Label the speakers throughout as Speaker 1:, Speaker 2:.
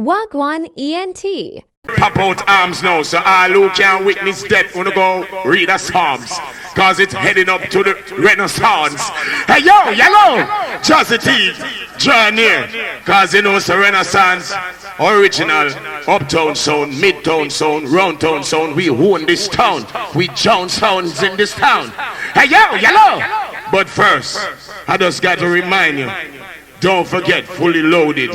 Speaker 1: Wagwan ENT.
Speaker 2: Pop out arms now, so all who can witness death wanna go read the Psalms, cause it's heading up to the Renaissance. Hey yo, yellow, Chastity, draw near, cause you know it's a Renaissance, original, uptown sound, midtown sound, roundtown sound. We own this town, we John sounds in this town. Hey yo, yellow. But first, I just got to remind you, don't forget, fully loaded,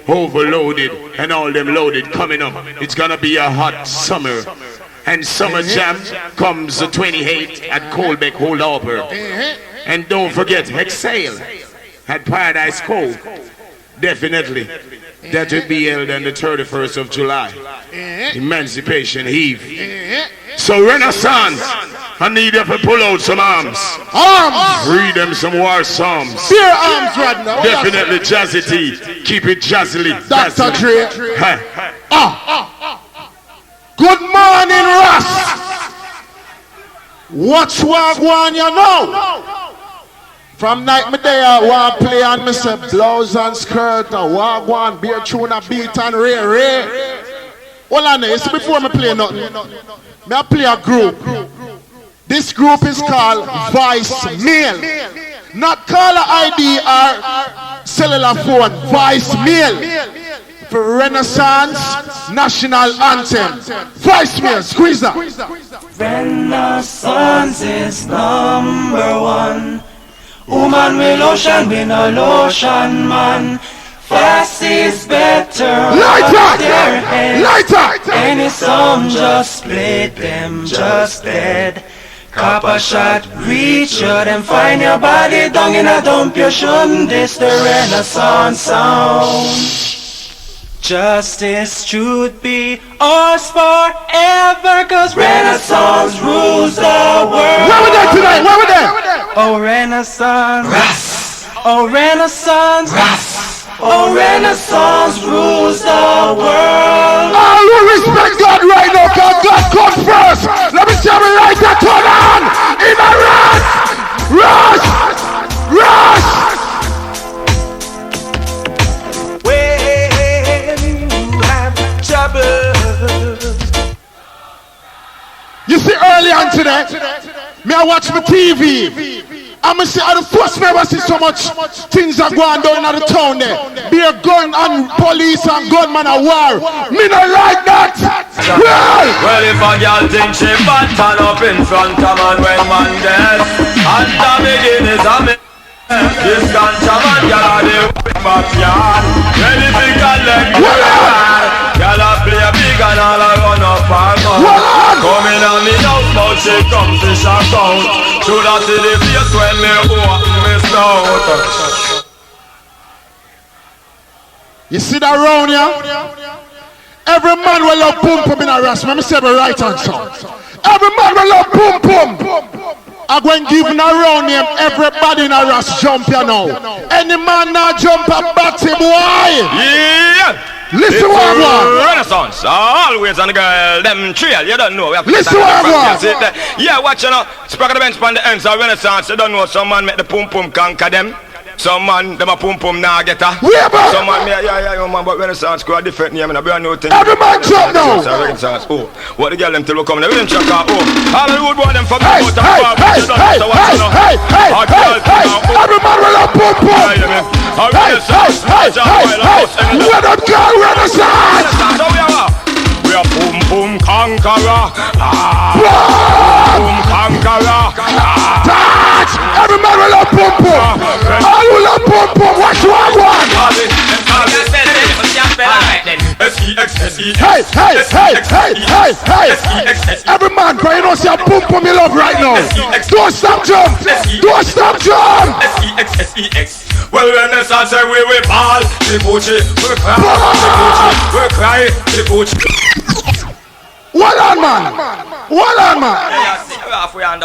Speaker 2: overloaded, and all them loaded coming up. It's gonna be a hot summer. And Summer Jam comes the 28th at Colbeck Hold Harbor. And don't forget, Exhale at Paradise Cove. Definitely. That will be held on the 31st of July. Emancipation Eve. So Renaissance, I need you to pull out some arms.
Speaker 3: Arms!
Speaker 2: Read them some war psalms.
Speaker 3: Fear arms right now.
Speaker 2: Definitely Jazzity. Keep it jazzily.
Speaker 3: Dr. Dre. Good morning, R.A.S. What's Wagwan, you know? From night me there, I play on me say blouse and skirt, a Wagwan, beer tune, a beat and ray. Hold on there, see before me play nothing. Me I play a group. This group is called Vice Mail. Not caller ID or cellular phone, Vice Mail. For Renaissance National Anthem. Vice Mail, squeeze that.
Speaker 4: Renaissance is #1. Woman with lotion, we no lotion man. Fast is better.
Speaker 3: Lighter!
Speaker 4: Any song, just play them, just dead. Copper shot, reach you, then find your body down in a dump. You shouldn't diss the Renaissance sound. Justice, truth be ours forever, cause Renaissance rules the world.
Speaker 3: Where we there tonight? Where we there?
Speaker 4: Oh Renaissance,
Speaker 2: R.A.S.
Speaker 4: oh Renaissance,
Speaker 2: R.A.S.
Speaker 4: oh Renaissance rules the world.
Speaker 3: All who respect God right now, cause God comes first. Let me see me right there, turn on. In a rush! You see, early on today, me I watch my TV. I'm gonna see how the first never see so much things are going down in the town there. Be a gun and police and gunman a war. Me not like that.
Speaker 5: Well, if a girl think she bad, turn up in front of man when man dead. And the beginning is a me. This contraband girl are the backyard. Anything can let go. Girl a play a big and all a run up and down. Coming on me house, but she come to shout out. Should I see the face when me open me snout?
Speaker 3: You see that round here? Every man will love boom boom in a rest. Let me say the right answer. Every man will love boom boom. I'm going to give a round name. Everybody in a rest jump you now. Any man now jump a batty boy.
Speaker 5: Yeah.
Speaker 3: Listen what I want.
Speaker 5: Renaissance, always on the girl, them trail, you don't know.
Speaker 3: Listen what I want.
Speaker 5: Yeah, watch you know, spark the bench on the ends of Renaissance, you don't know, some man make the pum pum conquer them. Some man, them a pum pum now get her. Some man, yeah, man, but Renaissance go a different name and a brand new thing.
Speaker 3: Every man jump now.
Speaker 5: Renaissance, oh, what the girl them till we come, they will check out, oh. All the road boy them from the boat and
Speaker 3: Hey, every man will have pum pum. Hey, where them girl Renaissance?
Speaker 5: We are boom boom conqueror. Boom conqueror.
Speaker 3: Touch! Every man will have pum pum. All will have pum pum. Watch what I want. Hey! Every man, but you don't see a pum pum you love right now. Don't stop jump. Don't stop jump.
Speaker 5: Well, Renaissance say we ball, the Gucci, we cry, we cry, the Gucci.
Speaker 3: What on, man? What on, man? What on, man?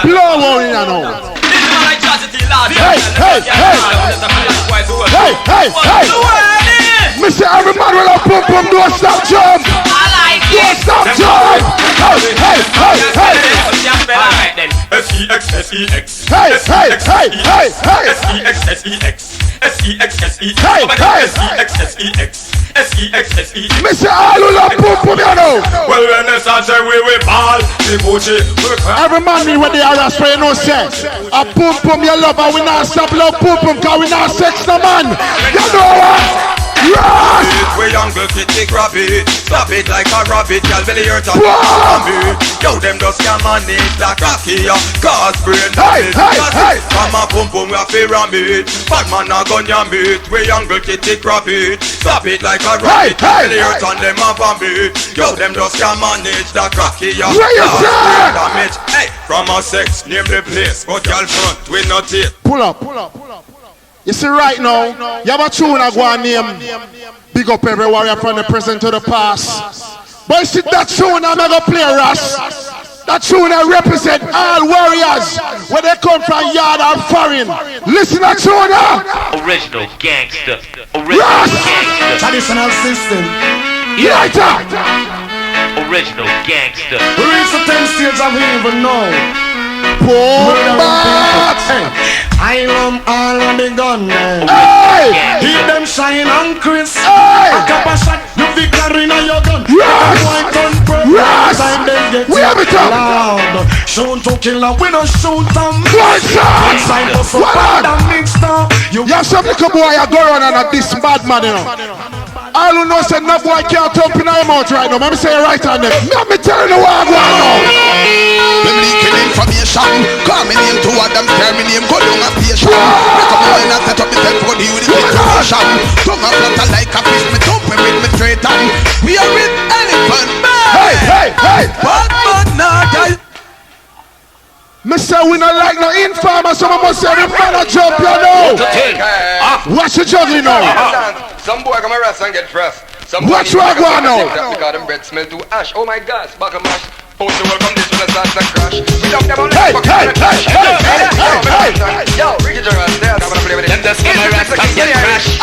Speaker 3: Blow on you know. Hey! Mr. Every man will have pum pum. Don't stop jump. Don't stop jump. Hey!
Speaker 5: S-E-X.
Speaker 3: Hey!
Speaker 5: S-E-X. S-E-X-S-E.
Speaker 2: Hey, hey.
Speaker 5: S-E-X-S-E-X. S-E-X-S-E.
Speaker 2: Mr. Alula Pum Pum, you know.
Speaker 5: Well, when the sun say we ball, the Gucci.
Speaker 3: Every man me when they are as you know say, a pum pum you love and we not stop love pum pum cause we not sex no man. You know what? Yes!
Speaker 5: We uncle kitty grab it. Stop it like a rabbit. Y'all belly hurt on me. Yo, them just can't manage like Rocky. Cause brain damage. From a pum pum we have to ram it. Bad man a gun ya meat. We uncle kitty grab it. Stop it like a rabbit. Belly hurt on them a vomit. Yo, them just can't manage like Rocky. Cause brain damage. Hey, from a sex name the place. But y'all front we not it.
Speaker 3: Pull up. You see right now, you have a tune I go and name. Big up every warrior from the present to the past. But you see that tune I'm gonna play R.A.S. That tune I represent all warriors, where they come from yard or foreign. Listen to that tune now.
Speaker 1: Original gangster. Original gangster.
Speaker 4: Traditional system.
Speaker 3: Yeah.
Speaker 1: Original gangster.
Speaker 4: We reach the 10th stage of even now. I run all on the gun, man. Keep them shine and crisp. A couple shot, you be carrying on your gun.
Speaker 3: We have it up.
Speaker 4: Loud. Shoot to kill and we don't shoot them.
Speaker 3: What? You have some little boy a go on and a this bad man, you know. All who know say no boy can't thump in my mouth right now. Let me say it right on them. Let me tell you what I want now.
Speaker 6: Them leaking information. Call me name to what them scare me name. Go down a station. Make up my mind and set up the tempo with the situation. Tongue a flutter like a fish. Me thumping with me straight on. We are with elephant man.
Speaker 3: Hey.
Speaker 6: But not I.
Speaker 3: Me say we not like no informer. Someone must say the man a jump, you know. Watch the juggling now.
Speaker 7: Some boy come arrest and get pressed.
Speaker 3: What's wrong now?
Speaker 7: Because them bread smell too ash. Oh my God, back a mash. Post to welcome this when the start to crash. We don't them on the Yo, Ricky Gerard, they're gonna play with it. Them just come arrest and get crash.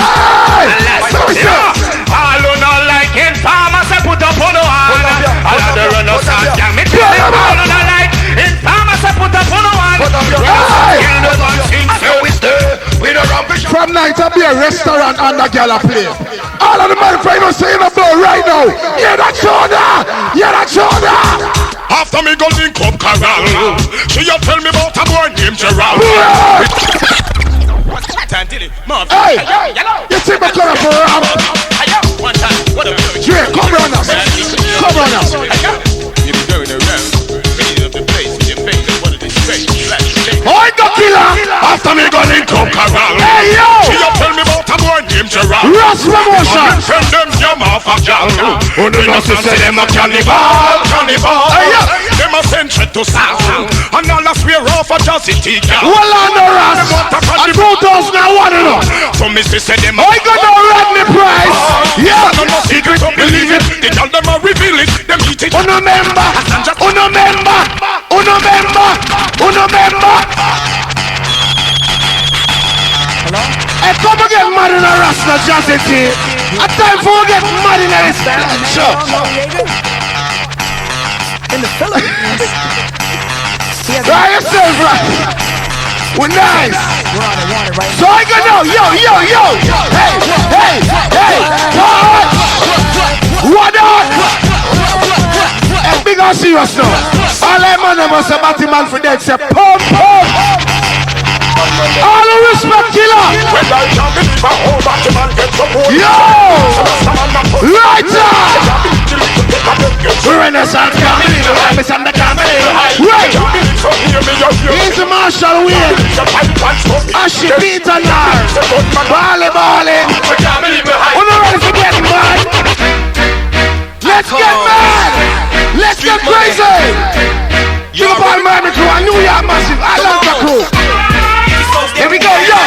Speaker 2: All who not like informer, say put up on the one. All of the runners and gang. Me tell them all who not like informer, say put up on the one. Kill the one thing, so we stay. We don't run.
Speaker 3: From night to be a restaurant and a gala play. All of the men friends are saying about right now. Yeah, that shoulder.
Speaker 2: After me go link up Carol, she a tell me about a boy named Gerald.
Speaker 3: Hey, you see me coming for Ram? Yeah, come on us.
Speaker 2: You be going around, reading up the place with your face. What are they straight?
Speaker 3: Oi, the killer.
Speaker 2: After me go link up Carol,
Speaker 3: Hey, yo.
Speaker 2: she a tell me about a boy named Gerald.
Speaker 3: R.A.S. promotion.
Speaker 2: Send them yam off a gal. Who do not say them a cannibal?
Speaker 3: Hey, yo.
Speaker 2: Them a send shit to South. And all a swear off a Jazzy gal.
Speaker 3: Well, on the R.A.S. And 2001, you know.
Speaker 2: So me say them a
Speaker 3: I got no Rodney Price. Yeah.
Speaker 2: no secret, don't believe it. They tell them I reveal it. Them eat it.
Speaker 3: Uno member. Hey, come and get mad in a Rasta Jazzy team. A time for get mad in a sure.
Speaker 4: In the Philippines.
Speaker 3: Try yourself, right? We're nice.
Speaker 4: We're on it right
Speaker 3: So I go now, yo. Hey, what on? Hey, big and serious now. All them man must have batty man for dead say pump. All the respect killer. Yo, lighter. Renaissance coming, right. He's the Marshall Wheel. Ashi Peter Nar. Bally. We're not ready to get mad. Let's get mad. Let's get crazy. You ball man crew, I knew you are massive. I love the crew. Here we go, yo.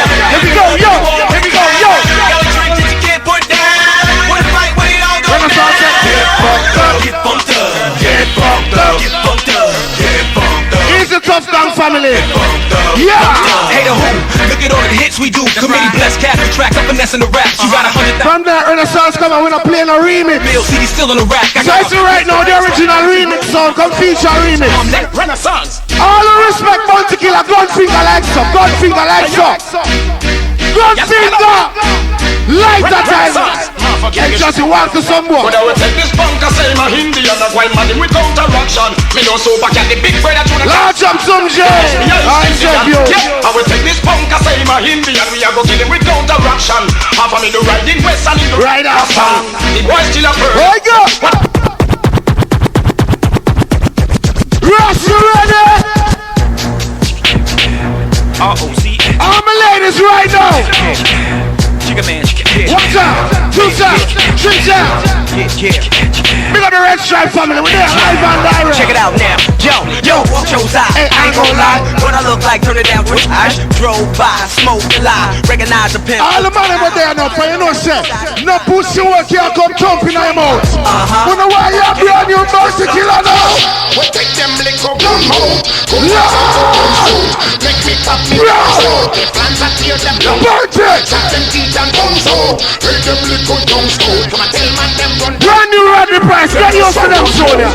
Speaker 3: Easy tough down family. Yeah.
Speaker 8: Hey the who, look at all the hits we do. Committee blessed cast with tracks, I'm finessing the rap. You got 100,000
Speaker 3: From there, Renaissance come and we're not playing a remix.
Speaker 8: bills, CD still in the rack. I
Speaker 3: So
Speaker 8: got
Speaker 3: it's right now, the original remix song, come feature remix.
Speaker 8: Renaissance.
Speaker 3: All the respect, Bounty Killer, gun finger like so. Good finger. Light that time. And just walk to some more.
Speaker 5: But I will take this punk and say my Hindi and a while man with counteraction. Me no super cat the big brother to the
Speaker 3: large up some J. I said you.
Speaker 5: I will take this punk and say my Hindi and we are go kill him with counteraction. Half of me do riding west and in the
Speaker 3: right after.
Speaker 5: The boy still a bird.
Speaker 3: There you go. Ross, you ready?
Speaker 8: R.O.S.
Speaker 3: All my ladies right now.
Speaker 8: Chicken man,
Speaker 3: One time, two times, three times. Big up the Red Stripe family, we're there live and direct.
Speaker 4: Check it out now, yo, watch your side.
Speaker 3: Hey, I ain't gonna lie.
Speaker 4: What I look like, turn it down with ash. Drove by, smoked a lie, recognize the pimp.
Speaker 3: All the money were there now, for you know, sir. No pussy work here, come thumping on your mouth. You know why you're brand new mercy killer now?
Speaker 6: We take them liquor gun out. Make me pop me plans and tear them down. Chop them teeth and bones out. Hear them liquor down slow. Come and tell man them run.
Speaker 3: Brand new Rodney Price, get used to them soda.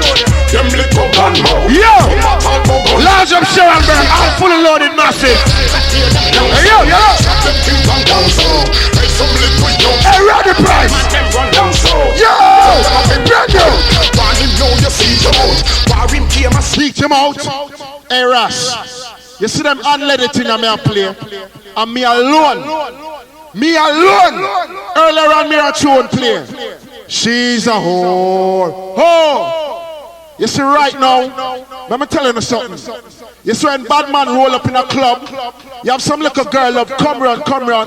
Speaker 6: Them liquor gun out.
Speaker 3: Yo, large up Sharon Burn, all fully loaded massive. Hey yo, yo.
Speaker 6: Chop them teeth and bones out. Make some liquor down.
Speaker 3: Hey, Rodney Price.
Speaker 6: Them run down slow.
Speaker 3: Yo, brand new.
Speaker 6: Want him know you see him out. Want him came and
Speaker 3: Speak him out. Hey, R.A.S. You see them unleaded thing that me a play? And me alone. Me alone. Earlier on me a tune play. She's a whore. Oh. You see right now, let me tell you something. You see when bad man roll up in a club, you have some little girl up, come round.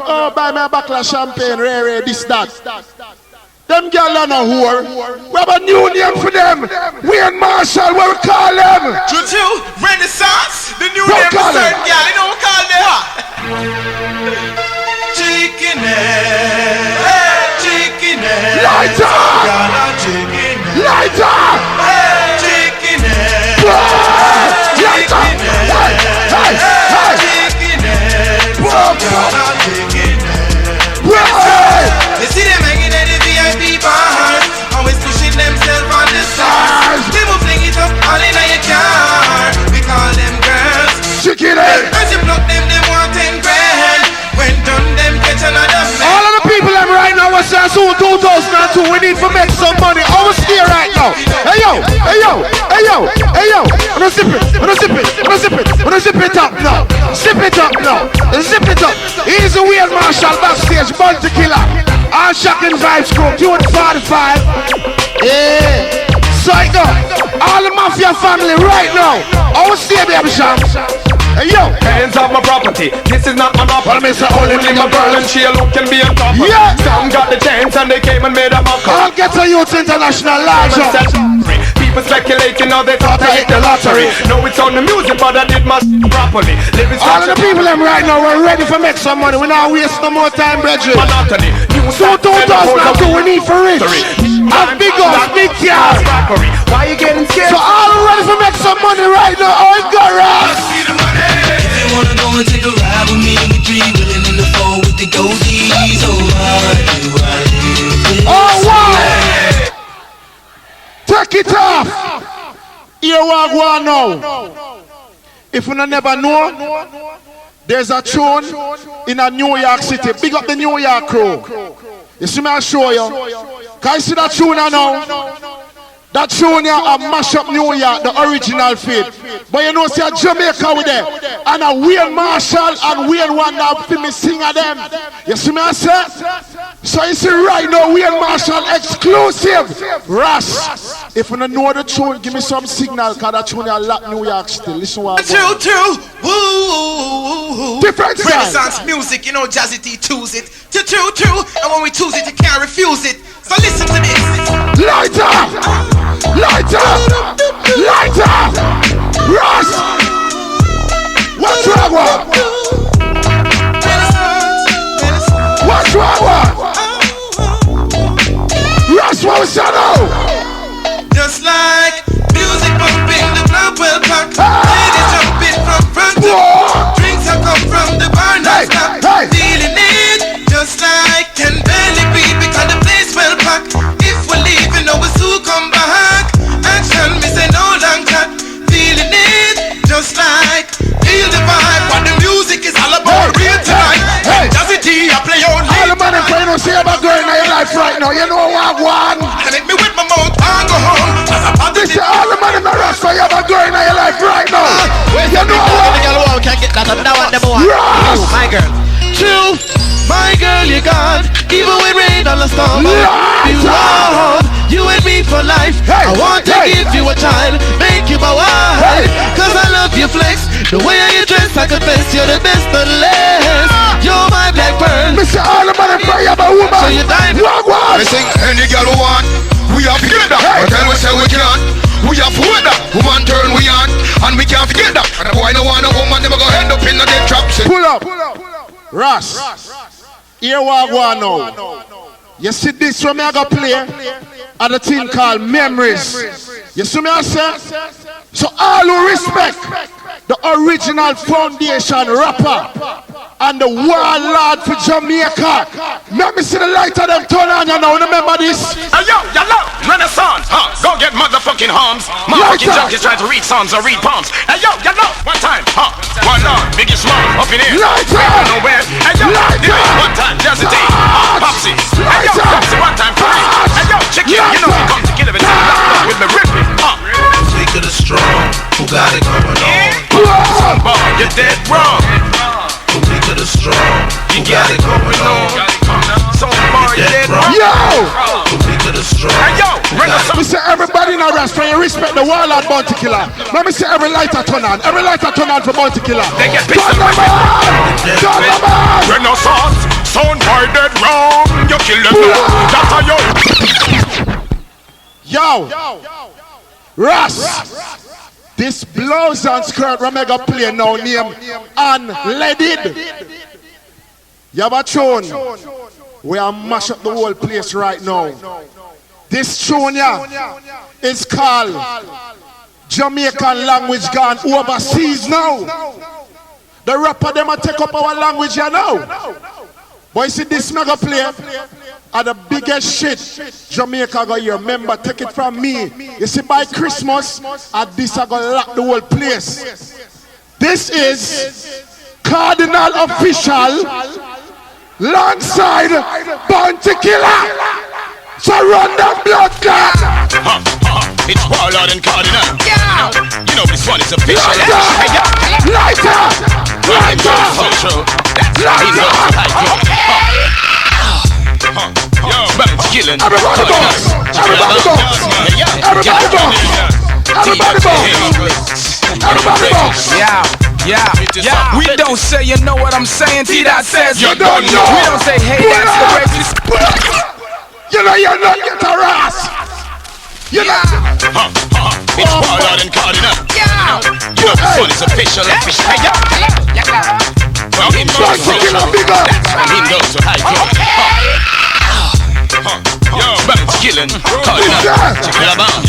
Speaker 3: Oh, buy me a bottle of champagne, Ray, this, that. Them girl are a whore. We have a new name for them. We and Marshall, what we call them?
Speaker 8: True, Renaissance, the new
Speaker 3: What
Speaker 8: name
Speaker 3: call
Speaker 8: of certain
Speaker 3: it?
Speaker 8: girl, you know what we call them? Chicken head, chicken head.
Speaker 3: Lighter!
Speaker 8: Got a chicken head.
Speaker 3: Lighter!
Speaker 8: Chicken head.
Speaker 3: Lighter! Hey!
Speaker 8: Chicken head. Got a chicken head.
Speaker 3: Hey!
Speaker 8: You see them hanging at the VIP bars, always pushing themselves on the stars. They will fling it up all in your car. We call them girls.
Speaker 3: Chicken head!
Speaker 8: As you block them want 10 grand. When done, them catch another man.
Speaker 3: All of the people them right now was saying soon 2002, we need to make some money. I was here right now. Hey yo! I'm gonna zip it up now. Zip it up. Here's the Wheel Marshall backstage, Bounty Killer. All Shocking Vibes crew, Tune 45. Yeah. Psycho. All the Mafia family right now. I was here, baby Sham. Hey yo!
Speaker 5: Hands off my property. This is not my
Speaker 3: Well,
Speaker 5: property.
Speaker 3: Mr.
Speaker 5: Only my girl and she alone can be on top of.
Speaker 3: Yeah.
Speaker 5: Some got the chance and they came and made a mock of.
Speaker 3: I'll get to Youth International large up.
Speaker 5: People speculating now they thought I hit the lottery. No, it's on the music, but I did my properly. Living
Speaker 3: All of the people them right now, we're ready for make some money. We're not waste no more time, brethren.
Speaker 5: monotony.
Speaker 3: So 2002, we need for rich. And big house, big car.
Speaker 5: Why you getting scared?
Speaker 3: So all ready for make some money right now. Oh, it's got right.
Speaker 4: They wanna go and take a ride with me, we three willing in the four with the goldies. Oh, why do I live this
Speaker 3: Oh, wow.
Speaker 4: way?
Speaker 3: Take it off. Here we go now. If you never know, there's a tune in a New York City. Big up the New York crew. You see me, I'll show you. Can you see that tune now? That tune here a mash up New York, the original feed. But you know, see a Jamaica with them. And a Wayne Marshall and Wayne Wonder for me sing of them. You see me, I say? So you see right now, Wayne Marshall exclusive. R.A.S. If you don't know the tune, give me some signal, because that tune here lock New York still. Listen what I'm going.
Speaker 8: True. Woo.
Speaker 3: Different side.
Speaker 8: Renaissance music, you know, Jazzy T choose it. True. And when we choose it, you can't refuse it. So listen to this.
Speaker 3: Lighter! R.A.S. What's wrong with? What's wrong with? R.A.S. what we say now?
Speaker 8: Just like music bumping the club well packed. Ladies jumping from front to back. Drinks have come from the bar now stop. Feeling it just like 10 belly beat because the place well packed. If we're leaving, no we soon come back. Action, me say no long cut. Feeling it just like feel the vibe. What the music is all about real tonight. Jazzy T
Speaker 3: now, you know what one.
Speaker 8: And hit me with my mouth and go home.
Speaker 3: This is all the money my Rasta you have going in your life right now. You know what?
Speaker 4: We can't get that. Now what them want?
Speaker 3: Yes.
Speaker 4: My girl.
Speaker 8: True, my girl, you gone. Even with rain on the storm, you want you and me for life. I want to give you a child, make you my wife. Cause I love you, flex. The way you dress, I confess you're the best unless you're my black pearl.
Speaker 3: Mr. All the money for you, my woman.
Speaker 8: So you died.
Speaker 3: What?
Speaker 6: We sing any girl we want. We have to get that. But then we say we can't. We have to wait that. Woman turn we on. And we can't forget that. And boy no want a woman never go end up in the dead trap.
Speaker 3: Pull up. R.A.S. Here what I want now. You see this from me I go play at a thing called Memories. You see me I say? So all who respect the original foundation rapper and the warlord for Jamaica, let me see the light of them turn on you now. Remember this?
Speaker 2: Hey yo, R.A.S, go get motherfucking harms. Motherfucking junkies trying to read songs or read poems. Hey yo, one time, one on, biggest small, up in here. Nowhere. Hey yo, one time, just a day. Popsy. Hey yo, Popsy, one time, for me. Hey yo, chicken, you know you come to kill him and tell with me ripping.
Speaker 8: Weak of the strong, who got it going on?
Speaker 2: Boy, you're dead wrong.
Speaker 8: Weak of the strong,
Speaker 2: You got it going on. So far, you're dead wrong.
Speaker 3: Yo!
Speaker 8: weak of the strong.
Speaker 2: Hey yo,
Speaker 3: Me say everybody in R.A.S for you respect the warlord Bounty Killer. Let me say every lighter turn on. Every lighter turn on for Bounty Killer.
Speaker 2: They get
Speaker 3: Turn
Speaker 2: pissed
Speaker 3: them on! Turn them on!
Speaker 2: R.A.S, sound boy dead wrong. You kill them now. That's how you.
Speaker 3: Yo! R.A.S. This blouse and skirt we mega play now name Unleaded. You have a tune. We are mash up the whole place right now. This tune is called Jamaican Language Gone Overseas now. The rapper them a take up our language here now. But you see this mega play are the biggest shit Jamaica go here. Remember, take it from me. You see by Christmas, this I gonna lock the whole place. This is Cardinal Official alongside Bounty Killer. So run that blood clot.
Speaker 2: It's Warlord and Cardinal. You know this one is official.
Speaker 3: Lighter!
Speaker 2: Yo, Bounty killing.
Speaker 3: Everybody box! Everybody box! Everybody box! Everybody box! Everybody box!
Speaker 4: Yeah. We don't say you know what I'm saying. T-Dot says
Speaker 3: You don't know.
Speaker 4: We don't say hey that's the way.
Speaker 3: You know you're not get a R.A.S. You know.
Speaker 2: It's Warlord and Cardinal. You know this one is official. From him goes to From him goes to high. Yo, Bounty killing. Cardinal. Chicken abound.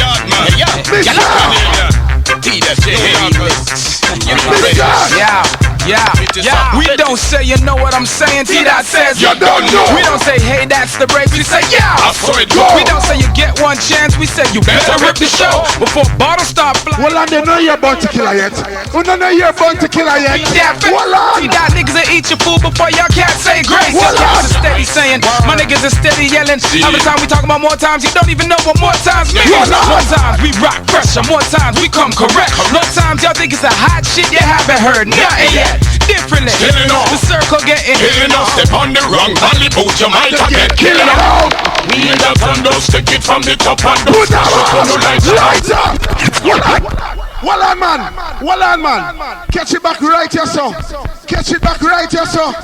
Speaker 4: Yeah. We don't say you know what I'm saying. T-Dot says
Speaker 3: You don't know.
Speaker 4: We don't say hey that's the break. We say yeah.
Speaker 2: I saw it go.
Speaker 4: We don't say you get one chance. We say you better rip the show before bottles start flying.
Speaker 3: Well, I don't know you're Bounty Killer yet. We don't know you're Bounty Killer yet. Well,
Speaker 4: T-Dot niggas will eat your food before y'all can't say grace. Y'all cats are steady saying my niggas are steady yelling. Every time we talk about more times, you don't even know what more times means. More times we rock pressure, more times we come correct. More times y'all think it's a hot shit, you haven't heard nothing yet. Differently, the circle getting
Speaker 2: Killing us, step on the wrong valley boat, you might get killing us. We in the thunders, take it from the top and those
Speaker 3: lighter! Well on man. Catch it back right here, so. Catch it back right here, so.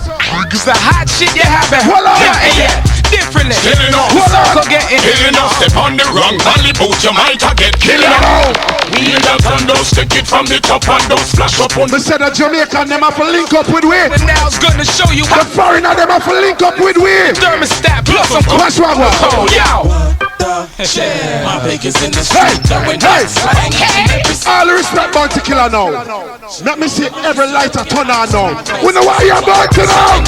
Speaker 4: it's the hot shit you haven't heard nothing yet. Differently,
Speaker 2: Killing us,
Speaker 4: the circle getting
Speaker 2: killing us, step on the wrong valley boat, you might get killing us. We in the thunders, take it from the top and those flash up on
Speaker 3: We said the Jamaican them have to link up with we.
Speaker 4: the now's gonna show you
Speaker 3: The
Speaker 4: how
Speaker 3: foreigner them have to link up with we.
Speaker 4: thermostat plus some
Speaker 3: What's wrong with
Speaker 4: cold. Yo,
Speaker 8: My Vegas in the
Speaker 3: Hey,
Speaker 8: street, going nuts, like
Speaker 3: all respect Bounty Killer now. Let me see every lighter turn on now. We know why you're Bounty now.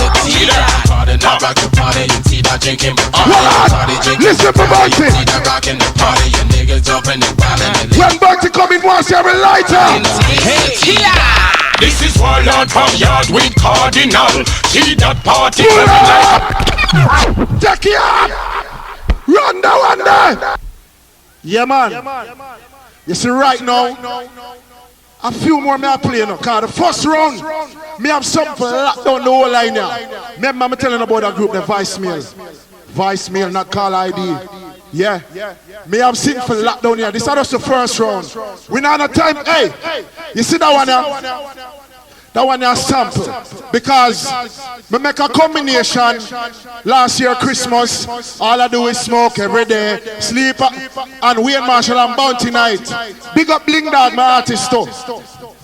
Speaker 8: rock the party, you see that drinking, but
Speaker 3: Listen for Bounty.
Speaker 8: see that rocking the party, you niggas jumping and wildin'.
Speaker 3: When Bounty come in once every lighter.
Speaker 2: This is Warlord from Yard with Cardinal. See that party
Speaker 3: Pull up. Take it up. Run that one there. Yeah, man. You see, right now, a few more me I play now. Cause the first round, me have something for lock down the whole line now. Remember, I'm telling about that group, the Voicemail. Voicemail, not call ID. Yeah. Me have seen for lockdown here. This is just the first round. We not have time. Hey, you see that one now? That one is sample. Because we make a combination. Last year Christmas, all I do is smoke every day, sleep, and Wayne Marshall and Bounty Night. Big up Bling Dog, my artist too.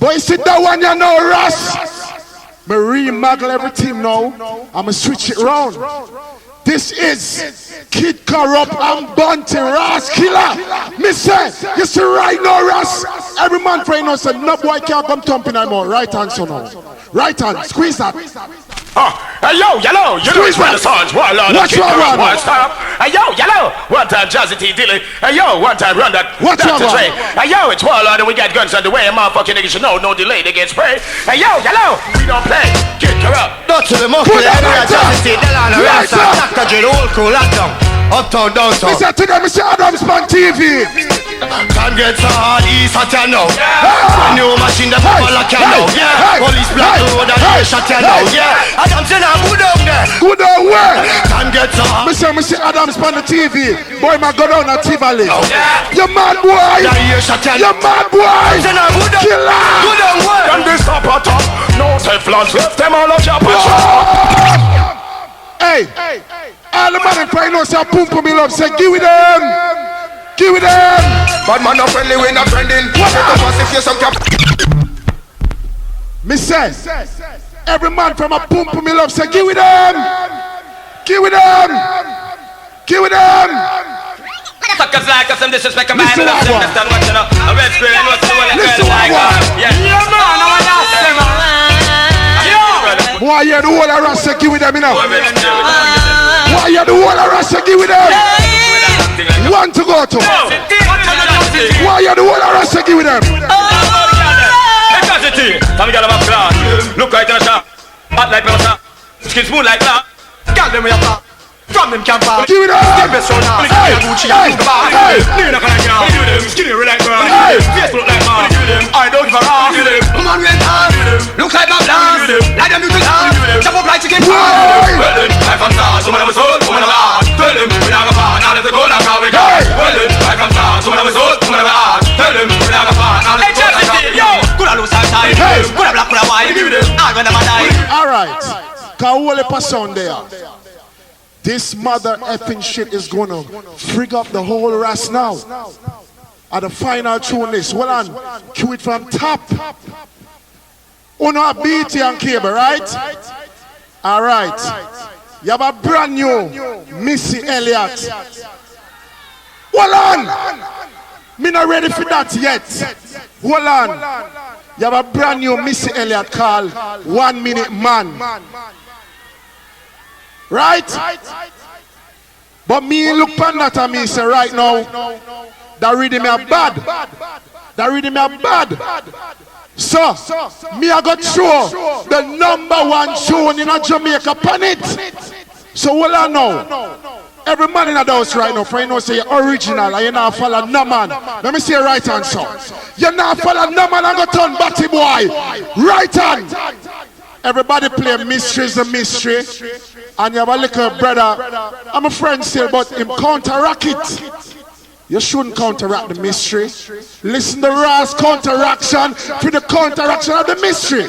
Speaker 3: But you see that one you know, R.A.S. Me remaggle everything now. I'ma switch it round. This is Kid Corrupt and Bounty R.A.S. Killer. Me say, you see right now, R.A.S. Every man for you know say no boy can't come thumping anymore. Right hand so now. Right hand, squeeze that.
Speaker 5: Hey yo, yellow, you know it's Renaissance. Watch stop. Hey yo, yellow, one time Jazzy T Dilly. Hey yo, one time run that.
Speaker 3: What's
Speaker 5: Dr. Dre. Hey yo, it's Warlord and we got guns on the way. Motherfucking niggas should know, no delay, they get sprayed. Hey yo, yellow, we don't play. Kid Corrupt.
Speaker 9: Not to the monkey, anyway, Jazzy T, Delano, R.A.S, Dr. Dre, the whole crew, lockdown. Uptown, downtown.
Speaker 3: Listen to them, Mr. Adams on TV.
Speaker 9: Time gets so hard, he's hot you know. Brand new machine that people like you know. Yeah, police block the road and they shot you know. Yeah, Adams in a good down there.
Speaker 3: Good down where?
Speaker 9: Time gets so hard.
Speaker 3: Mr. Adams on the TV. Boy, my go down at Tivoli. You mad boy. You mad boy. Killer.
Speaker 9: Good down where?
Speaker 5: And this top on top. No Teflons left them all up your
Speaker 3: Hey, all the man in front of say pum pum me love, say give it them. Give it them.
Speaker 9: Bad man not friendly, we not friending. Set up us if you some cap.
Speaker 3: Me say, every man from a pum pum me love, say give it them. Give it them. Give it them.
Speaker 5: Suckers like us and disrespect them.
Speaker 3: Listen to what?
Speaker 5: Understand what you know. A red spirit and what's the one
Speaker 3: Listen to what?
Speaker 5: Yeah, man, I want to ask them.
Speaker 3: Why you the whole of R.A.S. say give it them, you know? Why you the whole of R.A.S. say give it them? One to go to. Why you the whole of R.A.S. say give it them?
Speaker 5: Look right in the shop. Hot like melissa. Skin smooth like that. Got them in your pop. From them camp out.
Speaker 3: Give it up.
Speaker 5: Hey, hey, skinny like man. Face look like man. I don't give a rock.
Speaker 9: Man went hard. Look like my blast. Like them little hard. Chop up like chicken.
Speaker 5: Well then, I from stars. Someone of us old, someone of us hard. Tell them we not a fan. Now let the go, that's how we go. Well then, I from stars. Someone of us old, someone of us hard. Tell them we not a fan. Now let the go, that's how we go. Good a loose time. Good a black, good a white. All when them a die.
Speaker 3: Alright. Cause whole heap of sound there. This mother effing shit is gonna frig up the whole R.A.S. now. At the final tune list. Well on, cue it from top. Uno a BT and cable, right? Alright. You have a brand new Missy Elliott. Hold on! Me not ready for that yet. Hold on. You have a brand new Missy Elliott called 1 Minute Man. Right? But me look on that and me say right now, that rhythm is bad. That rhythm is bad. So, me I got show the #1 tune in a Jamaica pan it. So what I know, every man in the house right now, for you know say you're original and you not follow no man. Let me see your right hand so. You not follow no man and go turn batty boy. Right hand. Everybody play Mystery's a Mystery. And you have a little brother, I'm a friend still, but him counteract it. You shouldn't counteract the mystery. Listen to R.A.S. counteraction for the counteraction of the mystery.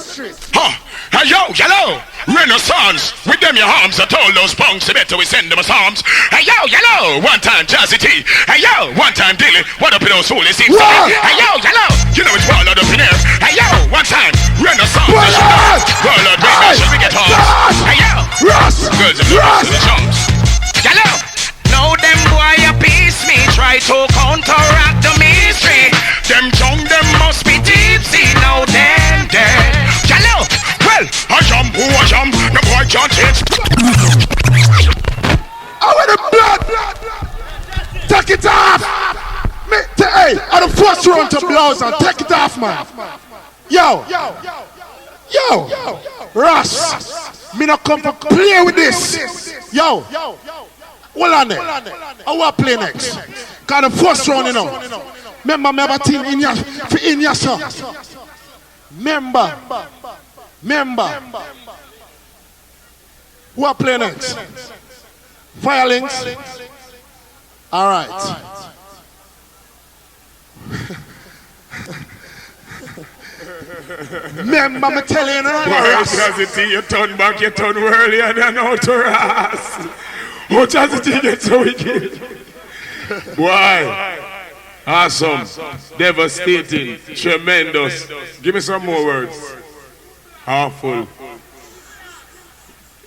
Speaker 2: Hey yo, yellow, Renaissance. With them your arms, I told those punks they better we send them a psalms. Hey yo, yellow, one time Jazzy T. Hey yo, one time Dilly. What up in those foolish things? Hey yo, yellow, you know it's Warlord up in there. Hey yo, one time Renaissance. Warlord, should we get home? Hey yo, R.A.S. Girls and the chunks. Yellow.
Speaker 5: Now them boy appease me, try to counteract the mystery. Them tongue, them must be tipsy, now them dead. Hello, well,
Speaker 2: I jump, the boy can't change.
Speaker 3: I want the blood. Take it off. Hey, I the first round to blows and take it off, man. Yo, R.A.S. Me not come to play with this. Yo. Hold on there. I will play next. Got the first round, you know. Remember team in your song. Remember. Who are playing next? Firelings. All right. Remember me telling you,
Speaker 2: Chazity, you turn back, you turn earlier than out R.A.S. Oh, Chazity gets so wicked. Why? Awesome, devastating, tremendous. Give me some more words. Powerful.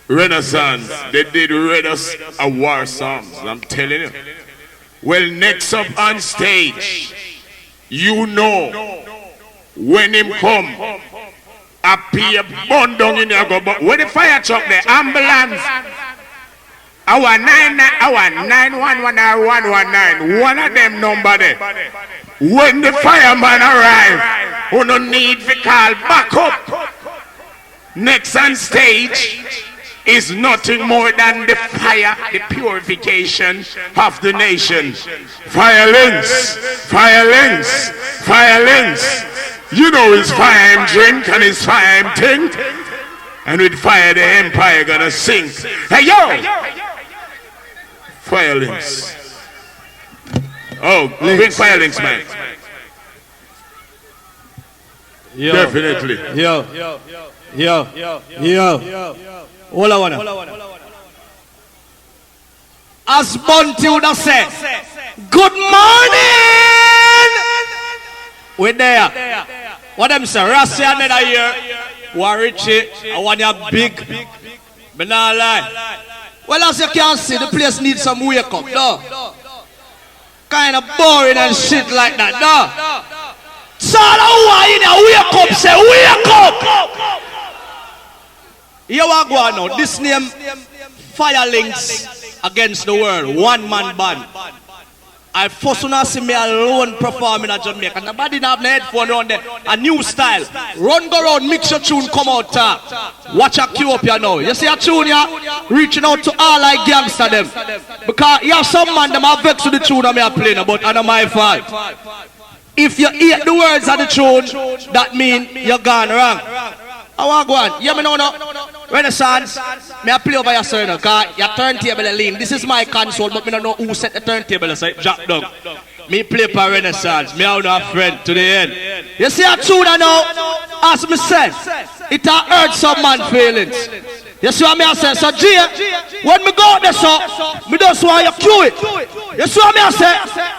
Speaker 2: Renaissance. They did R.A.S. a war songs. I'm telling you. Well, next up on stage, you know, when him come, appear burn down in your go. But when the fire truck, the ambulance, our 911 or 119, one of them number there. When the fireman arrive, we no need to call back up. Next on stage is nothing more than the fire, the purification of the nation. Firelings. You know it's fire him drink and it's fire him think. And with fire the empire gonna sink. Hey yo! Firelings. Oh, bring firelings, man.
Speaker 9: Yo.
Speaker 2: Definitely.
Speaker 9: Yo. All I wanna. As Bunty would have said, good morning! We're there. What them say? Rassi another year. Warrichi, I want you big. But not lie. Well, as you can see, the place needs some wake up, though. Kind of boring and shit like that, though. So who are in here? Wake up, say wake up! You are going now. This name, Firelings Against the World, one-man band. I first want to see me alone performing in Jamaica. Nobody have the headphone on there. A new style. Run, go round, mix your tune, come out. Watch a cue up here now. You see a tune here? Reaching out to all like gangster them. Because you have some man them have vexed with the tune that me are playing, but under my fight. If you hear the words of the tune, that means you're gone wrong. I want to go on. You know, Renaissance, me I play over your sir, because your turntable is lean. This is my console, but me don't know who set the turntable, so it drop down. Me play for Renaissance. Me have no friend to the end. You see a tune now, as me said, it has hurt some man feelings. You see what me I say? So G, when me go out there, so me just want you cue it. You see what me I say?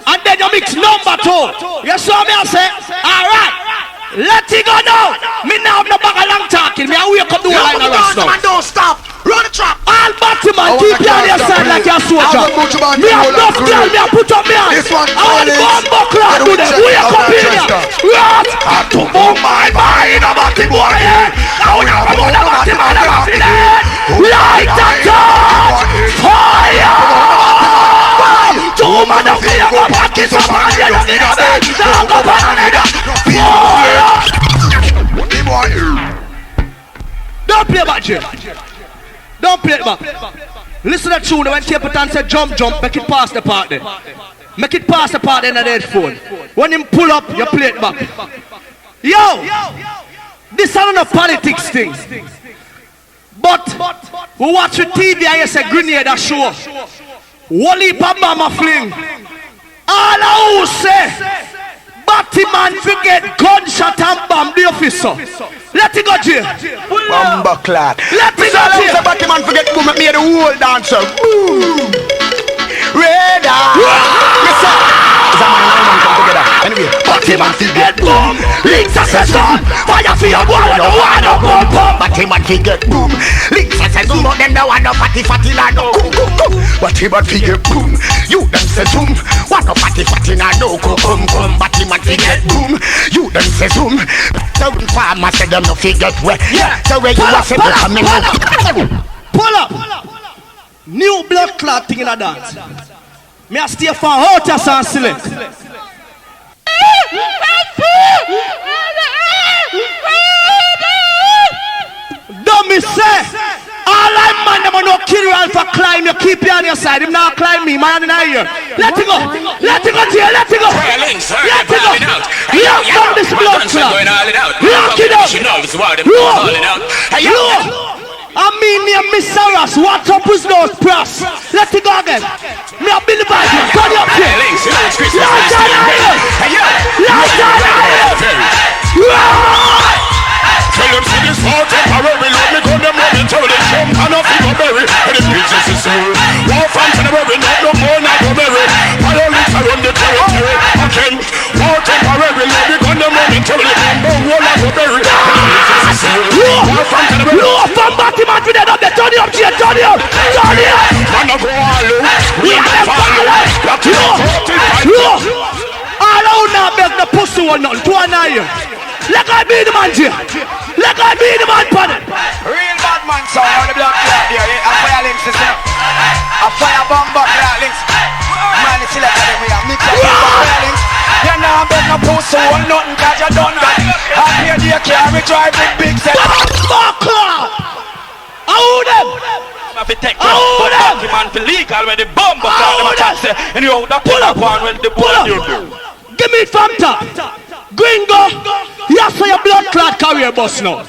Speaker 9: And then you mix number 2. You see what me I say? Alright. Let it go now. Me now have no bag of long talking. Me I wake up the whole line of rest now.
Speaker 6: Don't stop. Run the trap.
Speaker 9: All Batman keep you on your side like a soldier. Me have enough girl. Me have put up me hands. I want the bomb buckler to them. Wake up in here. What? I to move my mind about the boy. I want to move about the man about the dead. Light and touch. Fire. Two man of fear go back in some man. You don't need a bed. Now go back on it. Don't play back, Jim. Don't play it back. Listen to the tune when Capleton said jump, make it past the part there. Make it past the part in the headphone. When him pull up, you play it back. Yo! This is not a politics thing. But we watch the TV and you say grenade a show. Wally Pabama fling. All who say Batman forget gunshot and bomb the officer. Let it go, Jay.
Speaker 6: Bumba clad.
Speaker 9: Let it go, Jay.
Speaker 6: Batman forget to make me the whole dancer. Radar. Anyway, Batman forget boom. Links assassin. Fire for your boy. No one no boom boom. Batman forget boom. Links assassin. But them no one no fatty like no boom boom boom. Batman forget boom. You them say zoom. One no fatty like no boom boom. Batman forget boom. You them say zoom. Don't farmer say them no forget where. Yeah. So where you are say coming.
Speaker 9: Pull up. New blood clot thing in a dance. Me a stay for out as and select. Don't me say like man, them no kill you for climb. You keep you on your side. Him now climb me, man in here. Let it go. Let it go, dear. Let it go. Let it go. Lock down this blood clot. Lock it up. I mean, me and Mr. R.A.S. What up with those pros? Let it go again. Me a Billy Bad. Turn it up here. Lock down here. Lock down here.
Speaker 2: Tell them see this war temporary. Let me go them running till they jump and off in a berry. And the princess is soul. War from temporary, not no more, not no berry. Violence around the territory. Again, war temporary. Let me go them running till they jump and roll like a berry. And the princess is soul. War from temporary.
Speaker 9: Look from Batman to the other. Turn it up, Jay. Turn it up. Turn it up.
Speaker 2: Man, I go all out. We are the follow.
Speaker 9: Look. All out now, beg the pussy one none. To an eye. Let I be the man, Jay. Let I be the man, pardon.
Speaker 7: Real bad man sound on the block clot there. A fire links is a fire bomb clot links. Man, it's like that we are mix up with fire links. You know I'm betting a pussy one nothing cause you done that. I'm here the carry drive with big set.
Speaker 9: Bomb clot. How them?
Speaker 5: How them? Man for legal when the bomb clot them a and you that pull up one when the boy do.
Speaker 9: Give me it from top. Gringo, yes, for your blood clot career bus now.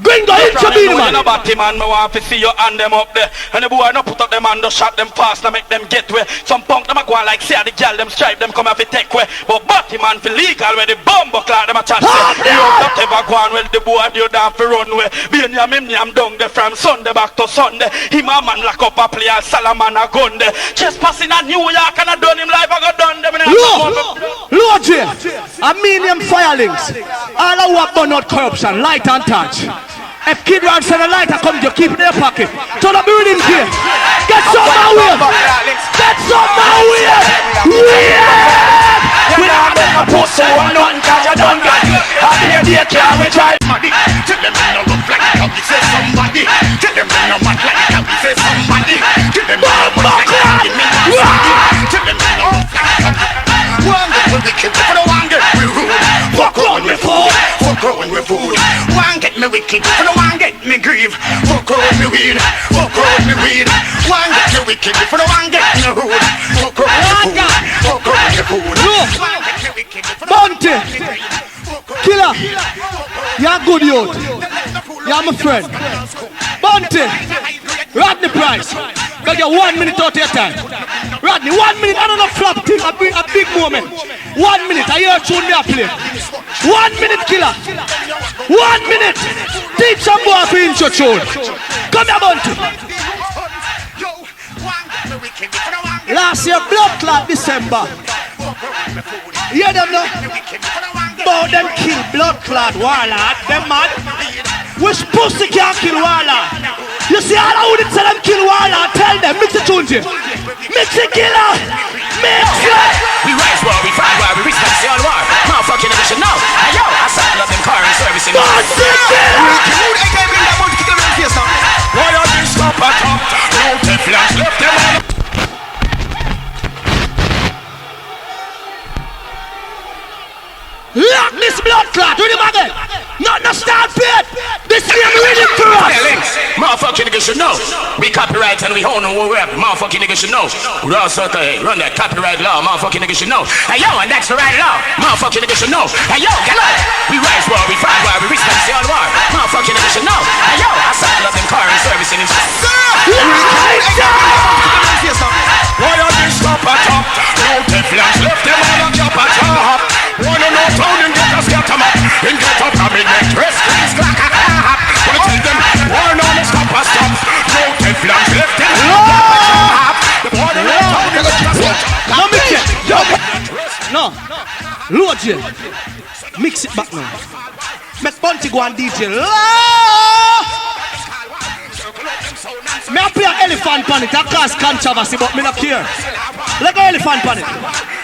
Speaker 9: Gringo, into me, man.
Speaker 5: Man, me want to see you hand them up there. And the boy no put up them hand, shot them fast, and make them get way. Some punk them a go on like say the girl them stripe them come off a take way. But Batman for legal when the bomb clot them a chat say. You don't ever go on when the boy you down for run way. Being him down there from Sunday back to Sunday. Him a man lock up a player, Salaman a gun there. Just passing a New York and I done him live, I got done them.
Speaker 9: Lord J, I mean them firelings. All I want burn out corruption, light and touch. If Kid Rod send a lighter come, you keep it in your pocket. Turn up the rhythm here. Get some my way. Get some my way. Yeah.
Speaker 5: We don't make a pussy or nothing cause you done got. I'm here the car we drive money.
Speaker 2: Tell them they no look like how we say somebody. Tell them they no mad like how we say somebody. Tell them they no mad like how we say somebody. Tell them they no look like how we one get me wicked, for the one get me rude. Fuck on me food, fuck on me food. One get me wicked, for the one get me grieve. Fuck on me weed, fuck on me weed. One get me wicked, for the one get me rude. Fuck on me food, fuck on me food.
Speaker 9: Bounty, Killer, you're good youth. You're my friend. Bounty, Rodney Price. Got you 1 minute out of your time. Rodney, 1 minute, I don't know flop thing, a big moment. 1 minute, I hear tune me a play. 1 minute, Killer. 1 minute. Teach some boy for intro tune. Come here, Bounty. Last year, blood clot December. You hear them now? About them kill blood clot warlord, them mad. Which pussy can't kill warlord? You see all I wouldn't tell them kill warlord, tell them, mix it tune. Mix it, Killer. Mix it.
Speaker 10: We rise war, we fight war, we respect the all war. Motherfucking niggas should know. Hey yo, I saddle up them car and service in the
Speaker 9: Pussy Killer.
Speaker 2: Why are they stop at top? No Teflons left them on.
Speaker 9: Lock this blood clot, do them again. Not no start fit. This name reading for us.
Speaker 10: Motherfucking niggas should know. We copyright and we own and we rap. Motherfucking niggas should know. R.A.S. Run that copyright law. Motherfucking niggas should know. Hey yo, and that's the right law. Motherfucking niggas should know. Hey yo, get up. We rise war, we fight war, we respect the all war. Motherfucking niggas should know. Hey yo, I saddle up them car and service in the
Speaker 2: Why are they stop at top? No Teflons left them on a chop at top. Wanna know town and get a scatter map. And get up and make them dress clean slack. Wanna tell them, why not stop at stop? No Teflons left them on a chop. The boy in the town and get a scatter.
Speaker 9: No mix it. No. Load you. Mix it back now. Make Bunty go and DJ. Me a play an elephant on it, that cause controversy, but me not care. Let go elephant on it.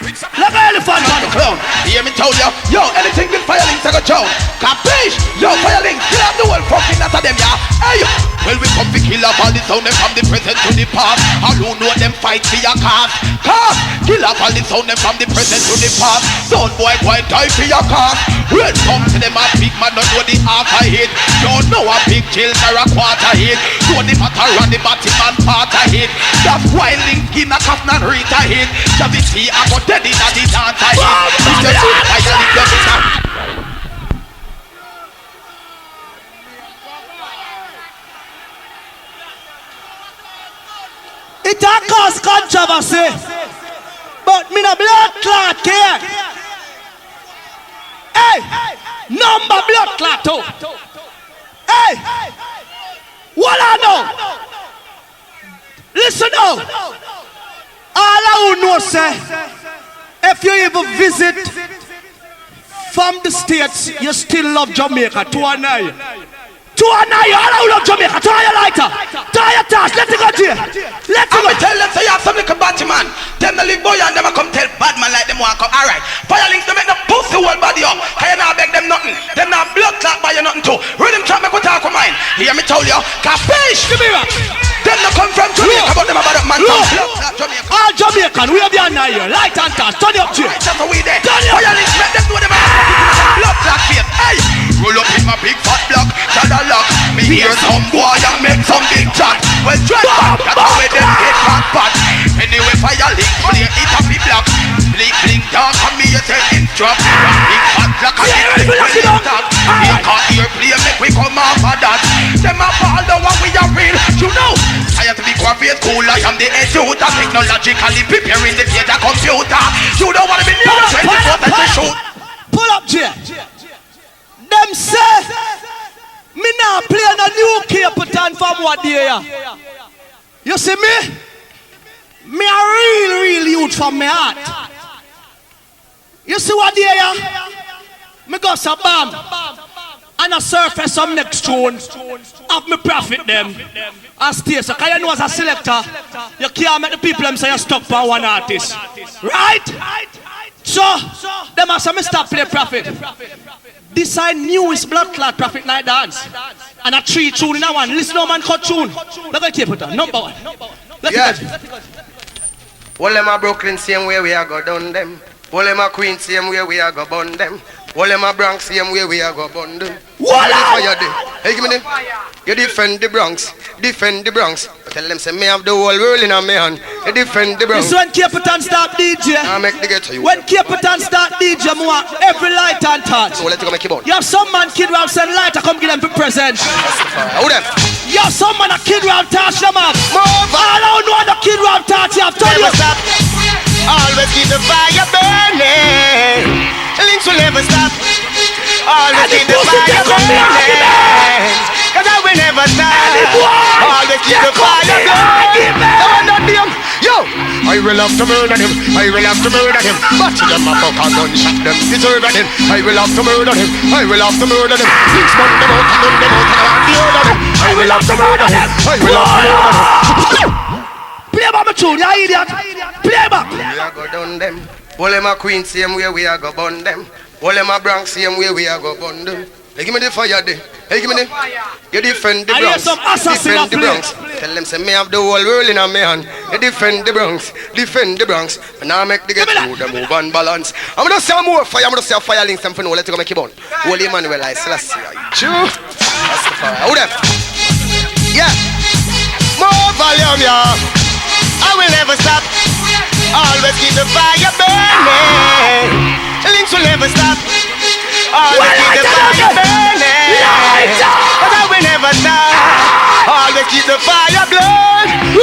Speaker 9: Like an elephant on the
Speaker 6: clown. Hear me tell ya, yo, anything with fire links I go down. Capiche? Yo, fire links, kill up the whole fucking lot of them, yeah. Hey, well we come to kill up all the sound them from the present to the past. All who know them fight for your cause. Cause, kill up all the sound them from the present to the past. Sound boy, die for your cause. When come to them a big man, don't know the half a hit. Don't know a big jail or a quarter hit. Know the matter on the bottom and part a hit. That's why link in a coffin and read a hit. Javity, I got dead in a the dance a hit. If you see I tell you better.
Speaker 9: It a cause controversy, but me no blood clot here. Hey, number blood clot too. Hey, what I know? Listen now. All I who know say, if you even visit from the States, you still love Jamaica. To an eye. To an eye, all I who love Jamaica. To your lighter. To your task. Let it go to you. Let it go.
Speaker 6: Tell them say you have some little batty man. Them the live boy and them a come tell bad man like them walk up. Alright. Fire links to make them pussy whole body up. Can you not beg them nothing? Them not blood clot by you nothing too. Rhythm trap make we talk with mine. Hear me tell you. Capiche?
Speaker 9: Give me that.
Speaker 6: Them not come from Jamaica, but them about that man from blood clot Jamaica.
Speaker 9: All Jamaican, we have the eye here. Light and task. Turn it up to you.
Speaker 6: Right, that's how we there.
Speaker 9: Turn it up.
Speaker 6: Fire links make them know them blood clot face. Hey! Roll up in my big fat block. Chada lock. Me hear some boy and make some big chat. Well, drive back. That's how we them get back pot. Anyway, fire link, play it up the block. Blink, blink, dark, and me you say it drop. Big fat block, and it blink, stop. You can't hear play, make we come off of that. Them a fall down when we are real, you know. I have to be quiet, cool, I am the educator. Technologically preparing the data computer. You don't want to be near 24 to shoot.
Speaker 9: Pull up, Jay. Them say, me now play on a new Cape Town from what day. You see me? Me a real youth from my heart. You see what day? Me go some bomb and a surface some next tune. Have me profit them and stay. So cause you know as a selector, you can't make the people them say you stuck for one artist. Right? So, them as me stop play profit. This I knew is blood clot profit night dance. And a 3 tune in a one. Listen no man cut tune. Look at Cape Town. Number 1. Let's go.
Speaker 7: All them a Brooklyn same way we a go down them. All them a Queens same way we a go bun them. All them a Bronx same way we a go bun them.
Speaker 6: What hey, give me them. You defend the Bronx. Defend the Bronx. Tell them say me have the whole world in a me hand. You defend the Bronx.
Speaker 9: This when Cape Town start DJ.
Speaker 6: I make the get to you.
Speaker 9: When Cape Town start DJ, I want every light and touch.
Speaker 6: So let's go make it on.
Speaker 9: You have some man kid round send light to come give them for present.
Speaker 6: Who them?
Speaker 9: You have some man a kid round touch them up. All I know the kid round touch you have told you.
Speaker 7: Always keep the fire burning. Links will never stop. Always keep the fire burning. Cause I will never stop. Always keep the fire burning.
Speaker 6: Yo, I will have to murder him. I will have to murder him. But to them a fuck a gunshot them deserve him. I will have to murder him. I will have to murder him. Links burn them out and run them out and I want the order them. I will have to murder him. I will have to murder him.
Speaker 9: Play back my tune, you idiot. Play back.
Speaker 7: We a go down them. All them a Queen same way we a go bun them. All them a Bronx same way we a go bun them.
Speaker 6: Hey, give me the fire there. Hey, give me the. You defend the
Speaker 9: I hear
Speaker 6: Bronx.
Speaker 9: some assassin
Speaker 6: Defend the
Speaker 9: play.
Speaker 6: Bronx. Tell them say me have the whole world in a me hand. You defend the Bronx. Defend the Bronx. And now make the get through the move and balance. I'm gonna say more fire. I'm gonna say fire links them for no. Let's go make it on. Holy Emmanuel, I Selassie. True. That's the fire. Who them?
Speaker 7: Yeah. More volume, yeah. I will never stop. Always keep the fire burning. Links will never stop. Always keep the fire burning. But I will never stop. Always keep the fire burning.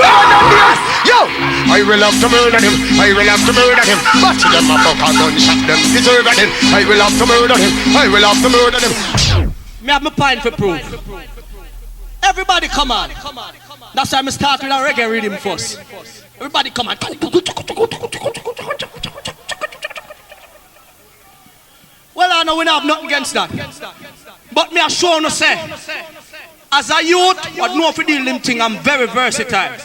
Speaker 6: Yo, I will have to murder him. I will have to murder him. But to them a fuck a gunshot them deserve him. I will have to murder him. I will have to murder him.
Speaker 9: Me have my pint for proof. Everybody come on. That's why I start with a reggae rhythm first. Everybody come on. Well, I know we don't have nothing against that. But me a sure no say, as a youth, what know for deal them thing, I'm very versatile.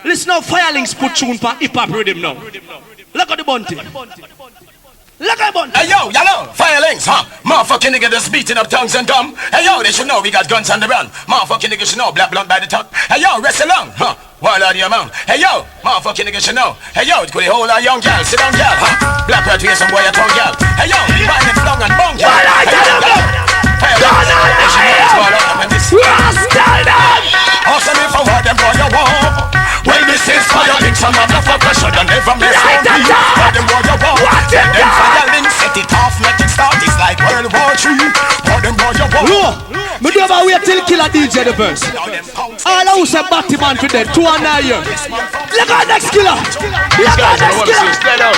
Speaker 9: Listen how Firelings put tune for hip hop rhythm now. Look Look at the bunty. Look at the bunty.
Speaker 10: Hey yo, yellow, firelings, huh? Motherfucking nigga that's beating up tongues and dumb. Hey yo, they should know we got guns on the run. Motherfucking nigga should know, black blunt by the tongue. Hey yo, rest alone, huh? One out of your mouth. Hey yo, motherfucking nigga should know. Hey yo, it could hold a young girl, sit down girl, huh? Black right here, some boy a tongue girl. Hey yo, riding flung and bong girl. Hey yo, hey yo, they should know it's all up and this. Awesome if I want them boy you want. Well this is firelings, some motherfucker should have never mess with me. For them boy you want. Tell them firelings, set it off, make it start. It's like World War III. For them boy you want.
Speaker 9: Me do about wait till kill a DJ the verse. All who say Batman for them, 2 and 9 years. Look at next killer. Look at next killer.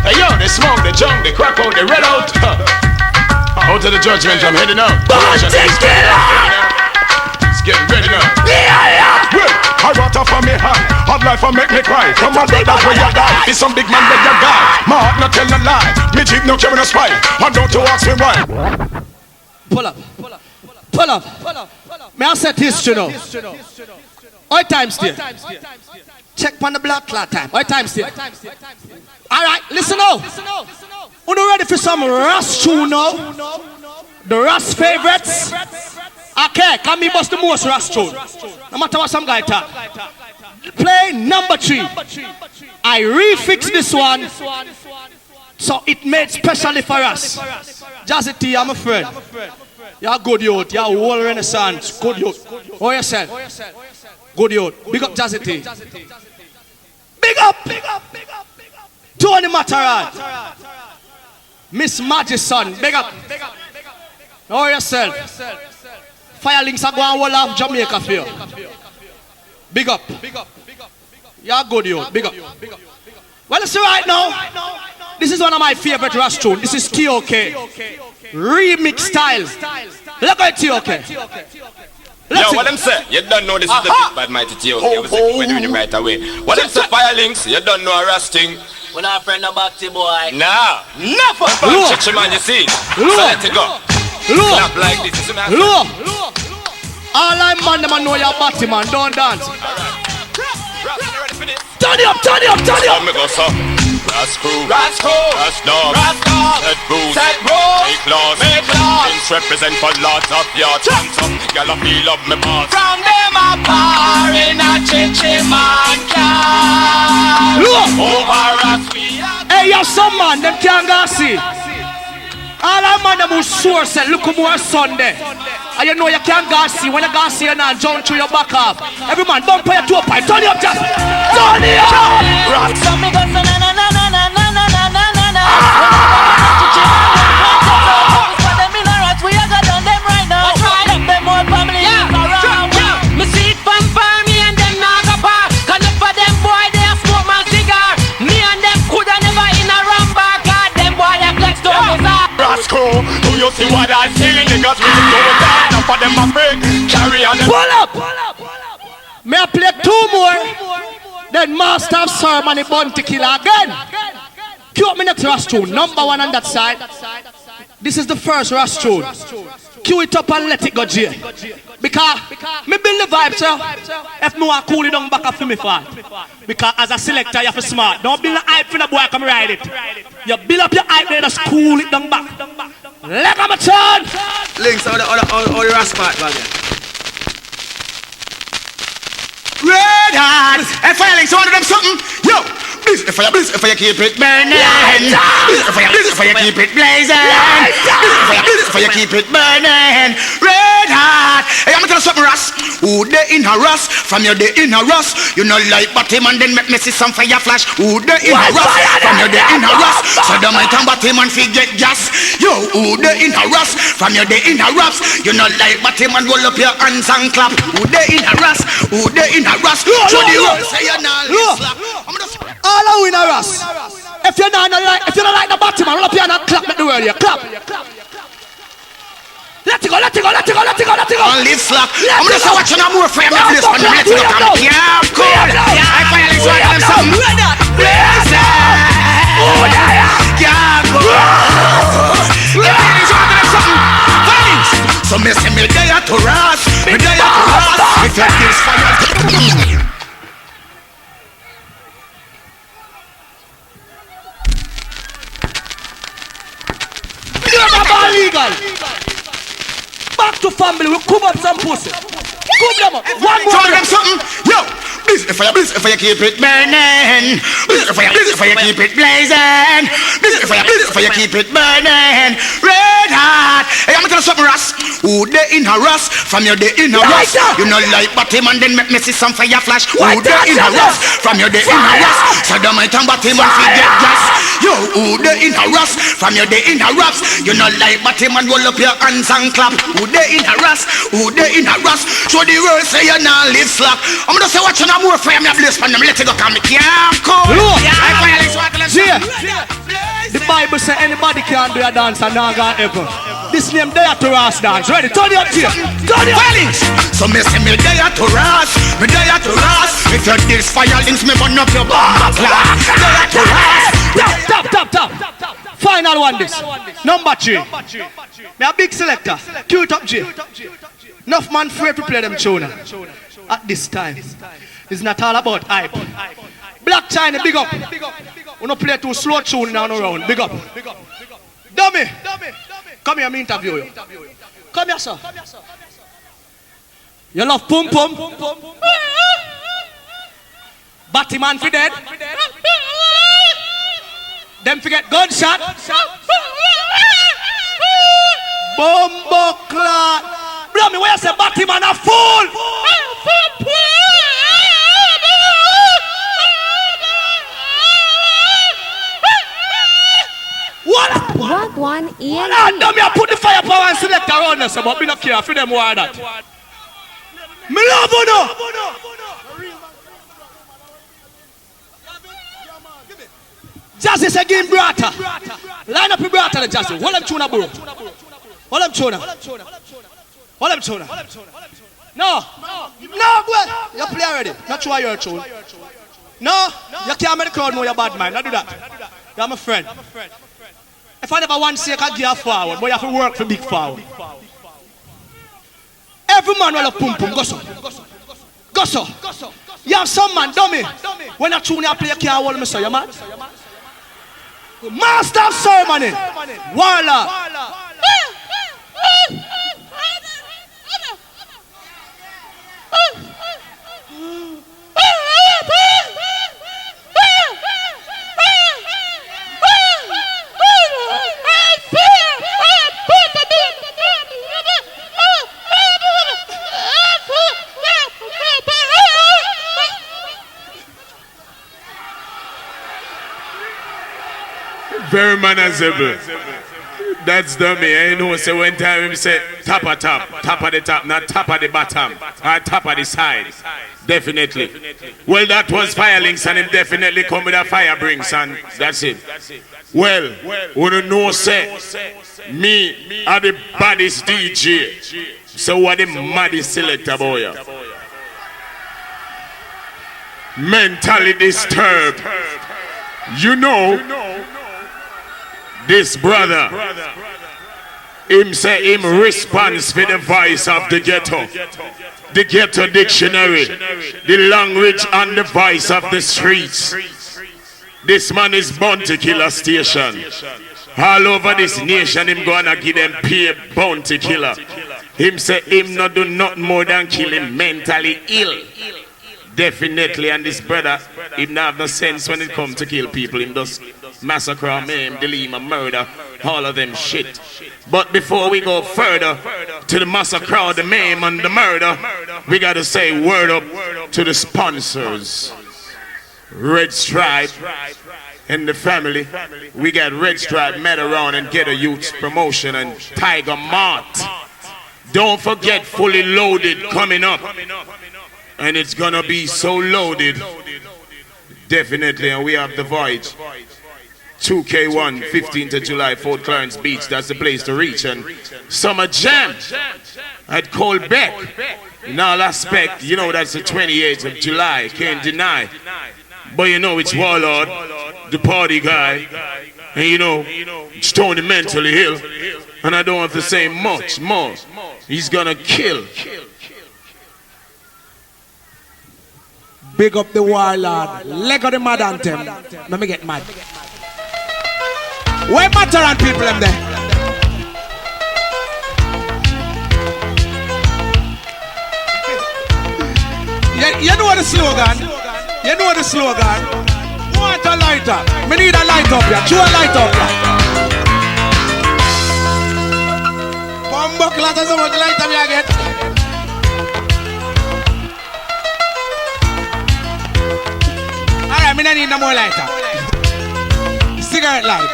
Speaker 2: Hey yo, they smoke, they junk, they crack out, they red out. Out to the judgment, I'm heading out. It's getting ready now. Well, I want off for me hand. Hard life will make me cry. Come on, brother, where you die. It's some big man where you die. My heart not tell no lie. Me jeep no carry no spy. And don't you ask me why.
Speaker 9: Pull up. Pull up. May I set history now? All time still. Check on the blood clot time. All time still. Alright, listen now. Are you ready for some R.A.S tune now? The R.A.S favorites? Okay, can me bust the most R.A.S tune. No matter what some guy talk. Play number 3. I refix this one so it made specially for us. Jazzy T, I'm a friend. You're good youth, you're whole renaissance. Good youth. Oh yourself. Good youth. Big up Jazzy T. Big up. Tony MATTERHORN. Miss Madison. Big up. Oh yourself. Firelings are going all off Jamaica for you. Big up. You're good youth. Big up. Well, it's right now. This is one of my favorite R.A.S tunes. This is T.O.K. Remix style. Look at T.O.K.
Speaker 5: Yo, what them say? You don't know this is the big bad mighty T.O.K. We're doing it right away. What them say, firelings? You don't know R.A.S thing.
Speaker 11: We're not friend of Bacti boy.
Speaker 5: Nah, never. Check man, you see. So let it go. Clap like this.
Speaker 9: Look. All I man, them know you're Bacti man. Don't dance. Turn it up.
Speaker 5: Let me go, sir. R.A.S crew, R.A.S dog, Set boots, make laws, Things represent for lots of your chansom. Y'all feel up me boss.
Speaker 11: From them a bar in a chichiman car.
Speaker 9: Look.
Speaker 11: Over us we are.
Speaker 9: Hey, you some man, them can't go see. All I man, them who sure say, look more Sunday. And you know you can't go see. When you go see, you not jump through your back off. Every man, don't put your 2 pipe. Turn it up, just. Turn it up.
Speaker 11: Some me go say na na na na na na na na na na. For them in a rat, we are gonna done them right now. Let them all family around. Me see it from far, me and them now go par. Cause enough of them boy, they a smoke my cigar. Me and them coulda never in a rum bar. God, them boy they flex to us.
Speaker 5: R.A.S crew, do you see what I see? Niggas really going down. Enough of them a break. Carry on them.
Speaker 9: Pull up. May I play 2 more? Then Master of Ceremony Bounty Killer again. Cue up me next R.A.S tune. Number 1 on that side. This is the first R.A.S tune. Cue it up and let it go, Jay. Because me build the vibes, sir. If me want cool it down back up for me for. Because as a selector, you have to smart. Don't build a hype for the boy come ride it. You build up your hype there, just cool it down back. Let me turn.
Speaker 7: Links all the R.A.S part, man. Red hot. Hey, firelings, you want them something? Yo, if I keep it burning. If I keep it blazing. If I keep it burning. Red hot. Hey, I'm gonna tell you something, R.A.S. Who they in a R.A.S? From your day in a R.A.S. You know like Batman, then make me see some fire flash. Who they in a R.A.S? From your day in a R.A.S. So the might and Batman forget gas. Yo, who they in a R.A.S? From your day in a R.A.S. You know like Batman, roll up your hands and clap. Who they in a R.A.S? Who they in a R.A.S? So the world say you're not
Speaker 9: all out in a R.A.S. If you're not like the Batman, roll up your hand and clap at the world here. Clap. Let it go.
Speaker 7: On live slack. I'm gonna say watching a more frame of this one. Let it go. Yeah, cool. I finally saw them some. Yeah, cool. So me say me day to R.A.S. Me day to R.A.S. If you this fire.
Speaker 9: illegal. Back to family, we come up some pussy. Come them up. One more.
Speaker 6: Tell them something. Yo, busy for you keep it burning. Busy for you keep it blazing. Busy for you keep it burning. Red hot. Hey, I'm gonna tell you something, Ras. Who they in a Ras? From your day in a Ras. You know like Batman, then make me see some fire flash. Who they in a Ras? From your day in a Ras. So the might and Batman fi get gas. Yo, who they in a Ras? From your day in a Ras. You know like Batman, roll up your hands and clap. Who they in a Ras? Who they in a Ras? So the world say you not live slack. I'm gonna say watching a more fire, me a place for them. Let it go, come. Yeah, cool.
Speaker 9: The Bible say anybody can do a dance and not go ever. This name there to R.A.S dance. Ready? Turn it up, Jay. Turn it up.
Speaker 6: So me say me there to R.A.S. Me there to R.A.S. If you this fire links, me burn up your bomb. There to R.A.S.
Speaker 9: Top. Final one this. Number 3. Me a big selector. Cue it up, Jay. Enough man afraid to play them tune at this time. It's not all about hype. Black China, big up. We don't play too slow tune now around. Big up. Dummy. Come here, me interview you. Come here, sir. You love pum pum? Batman for dead. Them forget gunshot. Bombo clot. Bro, me where you say Batman a fool?
Speaker 12: What one Ian?
Speaker 9: Dummy, I put the firepower and select around us, but me not care for them war that. Me love you no. Jazzy say game brata. Line up your brata, the Jazzy. Hold them tuna, bro. Hold them tuna. No, boy. You play already. Not try your tune. No, you can't make the crowd know you're bad man. Not do that. You're my friend. If I never want to say I can give forward, but you have to work for big forward. Every man will have pum pum. Go so. You have some man, dummy. When I tune you play, you can't hold me so, you man. Master of ceremony. Warlord.
Speaker 2: Very manageable. That's dummy. I know. So one time him say top of the top, not top of the bottom, or top of the side. Definitely. Well, that was Firelinks, and him definitely come with a fire brings, and that's it. Well, wanna know say me are the baddest DJ. So what the maddest selector boy? Mentally disturbed. You know. This brother, him say him responds for the voice of the ghetto dictionary, the language and the voice of the streets. This man is bounty killer station. All over this nation, him gonna give them pay bounty killer. Him say him not do nothing more than kill him mentally ill. Definitely, and this brother, him not have no sense when it comes to kill people. Him does massacre, maim, delima, murder, all of them shit. But before we go further to the massacre, the maim, and the murder, we gotta say word up to the sponsors. Red Stripe and the family. We got Red Stripe, MATTERHORN, and Get a Youth Promotion, and Tiger Mart. Don't forget Fully Loaded coming up. And it's gonna be so loaded. Definitely, and we have the Voyage. 2K1, 15th of July, Fort Clarence Beach. That's the place to reach. And Summer Jam at Colbeck. In all aspect, you know that's the 28th of July. Can't deny. But you know it's Warlord, the party guy. And you know, Stony mentally ill. And I don't have to say much more. He's gonna kill.
Speaker 13: Big up the Warlord. Leg of the mad anthem. Let me get mad. Where MATTERHORN people them there? You know the slogan. You know the slogan. Want a lighter? Me need a light up here. Chew a light up here. Bumbo class is about the lighter me again. Alright, me don't need no more lighter. Cigarette light.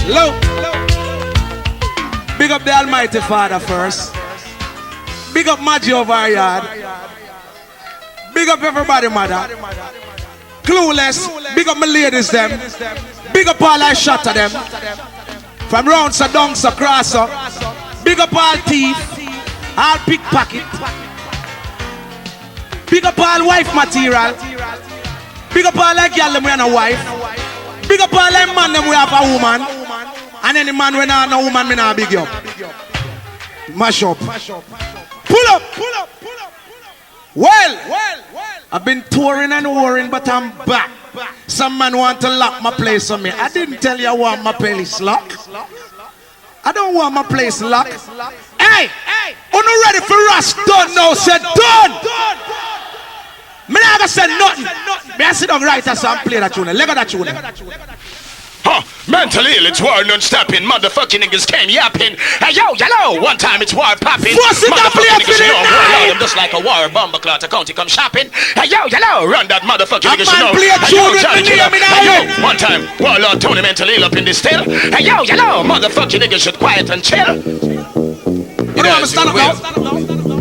Speaker 13: Low. Big up the Almighty Father first. Big up Maggie over our yard. Big up everybody, mother. Clueless. Big up my ladies, them. Big up all I shot at them. From round so down so cross so. Big up all thief. All pickpocket. Big up all wife material. Big up all like girl them we have a wife. Big up all them man them we have a woman. And any man when I no woman me not big up. Mash up. Pull up. Well, I've been touring and warring, but I'm back. Some man want to lock my place on me. I didn't tell you I want my place locked. I don't want my place locked. Hey, you not ready for us? Done now, said done. Me never said nothing. Me I sit down right as I'm play that tune. Leg of that tune.
Speaker 10: Huh, mentally ill, it's war non-stopping. Motherfucking niggas came yapping. Hey yo, yellow, one time it's war popping. Motherfucking niggas know war, I'm just like a war bomber clot. A county come shopping. Hey yo, yellow, run that motherfucking niggas know. Hey yo, Johnny Killer. Hey yo, one time, warlord Tony mentally ill up in this still. Hey yo, yellow, motherfucking niggas should quiet and chill.
Speaker 13: You know I'm stand up now.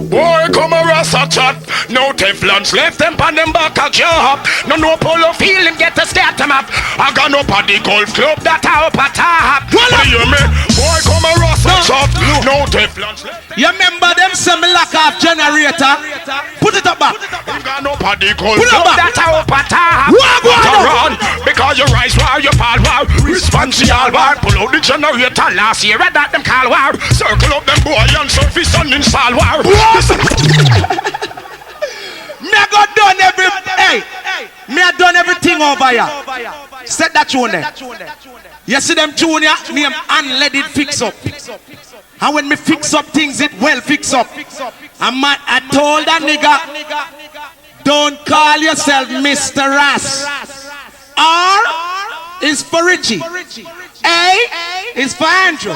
Speaker 10: Boy, come a R.A.S a chat. No Teflons left them pan them back a job. No polo feeling get a start them up. I got no party golf club that I up a top. You me? Boy, come a R.A.S a chat. No Teflons left them.
Speaker 13: You remember them some lack of generator? Put it up back.
Speaker 10: I got no party golf club that I up a top. Run because you rise war, you fall war. Responsible war. Pull out the generator last year. I that them call war. Circle up them boy and surface and install war.
Speaker 13: Me I got done me I done everything over here. Set that tune there. You see them tune here? Name and let it fix up. And when me fix up things, it well fix up. I told that nigga, don't call yourself Mr. R.A.S. R is for Richie. A is for Andrew.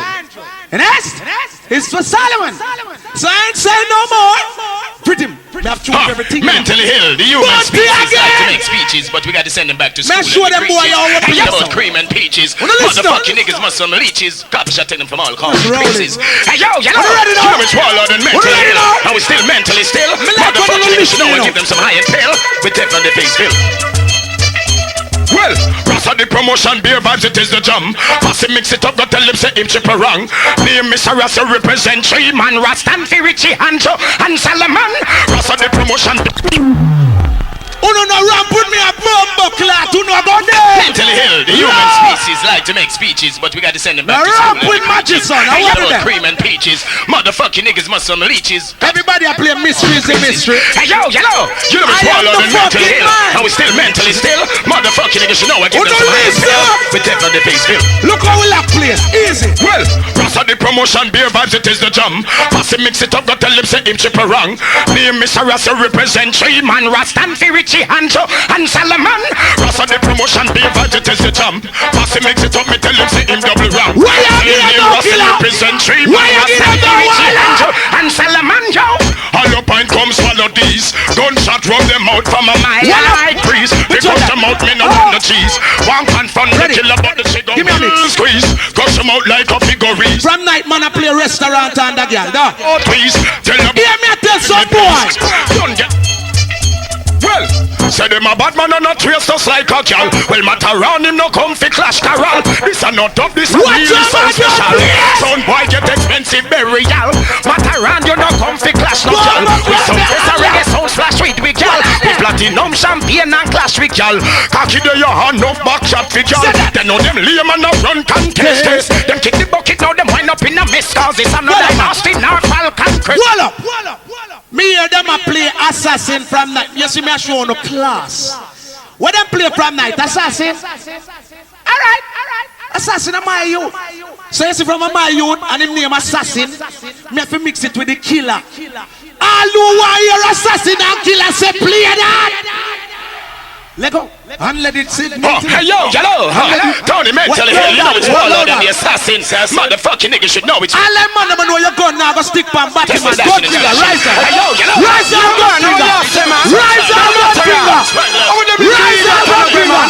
Speaker 13: And S is for Solomon. So I ain't saying no more. Pretty. We have to everything.
Speaker 10: Mentally ill. The human species like to make speeches, but we got to send them back to school.
Speaker 13: Sure them boy
Speaker 10: you about cream and peaches. Motherfucking niggas must some leeches. Cops shot them from all places. Hey yo, human swallowed and mentally ill. And we still mentally still. Motherfucking niggas know we give them some high and pill. We tip on the face fill. Well, R.A.S the promotion, beer vibes, it is the jam. Pass it, mix it up, go tell him say him chip a wrong. Name Mr. R.A.S represent 3 man, Rastan, Richie, Hanjo, and Solomon. R.A.S the promotion.
Speaker 13: Uno no run put me a bomb clot. Uno go there.
Speaker 10: Mentally ill. The human species like to make speeches, but we got to send them back to school.
Speaker 13: With magic, son. I want them.
Speaker 10: Cream and peaches. Motherfucking niggas must some leeches.
Speaker 13: Everybody I play mysteries in mystery.
Speaker 10: Hey yo, yellow. You know we swallowed and mentally ill. And we still mentally still. Motherfucking niggas should know I give them some high pill. We tip on the face fill.
Speaker 13: Look how we lock place. Easy.
Speaker 10: Well, R.A.S the promotion, beer vibes, it is the jam. Pass it, mix it up, go tell him say him chip a wrong. Name Mr. R.A.S represent 3 man, Rastan, Richie, Hanjo, and Solomon. R.A.S the promotion, beer vibes, it is the jam. Pass it, mix it up, me tell him say him double wrong.
Speaker 13: Why you get
Speaker 10: R.A.S represent 3 man, Rastan, Richie, Hanjo, and Solomon, yo. All your pint come swallow these. Gunshot rub them out from a mile like breeze. They cut them out, me no run the cheese. One can fun, the killer, but the shit go squeeze. Gush them out like a figurine.
Speaker 13: From night man I play restaurant and the girl.
Speaker 10: Oh please, tell them.
Speaker 13: Hear me tell some boy.
Speaker 10: Don't get. Well, say them a bad man and not trace us like a gal. Well, MATTERHORN him no come fi clash carol. This a not up, this a really so special. Son boy get expensive burial. MATTERHORN you no come fi clash no gal. We some face a reggae sound flash with we gal. We platinum champagne and clash with gal. Cocky there your hand up back shot fi gal. They know them lame and not run contest. Them kick the bucket now them wind up in a mess. Cause it's another Austin or Falcon crest.
Speaker 13: Wall up. Me hear them a play assassin from night. You see me a show no class. What them play from night? Assassin. Alright. Assassin of my youth. So you see from my youth and him name assassin. Me have to mix it with the killer. all who want your assassin and killer say play that. Let go. And let it sit.
Speaker 10: Hey yo, hello, Tony mentally here. You know it's more than the assassin. Motherfucking nigga should know it's.
Speaker 13: All them man them know your gun now. Go stick pan back him. Gun finger, rise up.
Speaker 10: Hey yo,
Speaker 13: rise up, gun finger. Rise up, gun finger. Rise up, gun finger.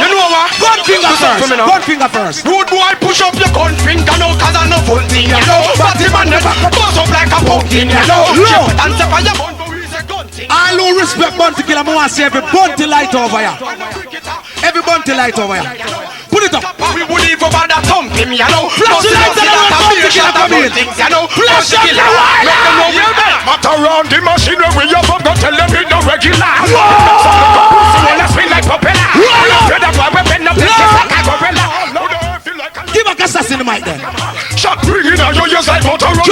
Speaker 7: You know what?
Speaker 13: Gun finger first. Gun finger first.
Speaker 7: Rude boy, push up your gun finger now, 'cause I know full thing, you know. But the man never bust up like a pumpkin, you know.
Speaker 13: Low.
Speaker 7: And step on your bun, but he's a gun thing.
Speaker 13: All who respect Bounty Killer, I want to see every Bounty light over here. Every Bounty light over here. Put it up.
Speaker 7: We would leave over that thumping, you know.
Speaker 13: Flash the light and let Bounty Killer come in.
Speaker 7: You know.
Speaker 13: Flash the light.
Speaker 7: Make them know we're there.
Speaker 2: Matter around the machine where we have go tell them it no regular.
Speaker 13: Give a assassin the mic then.
Speaker 2: Shot bringing out your ears like motor around.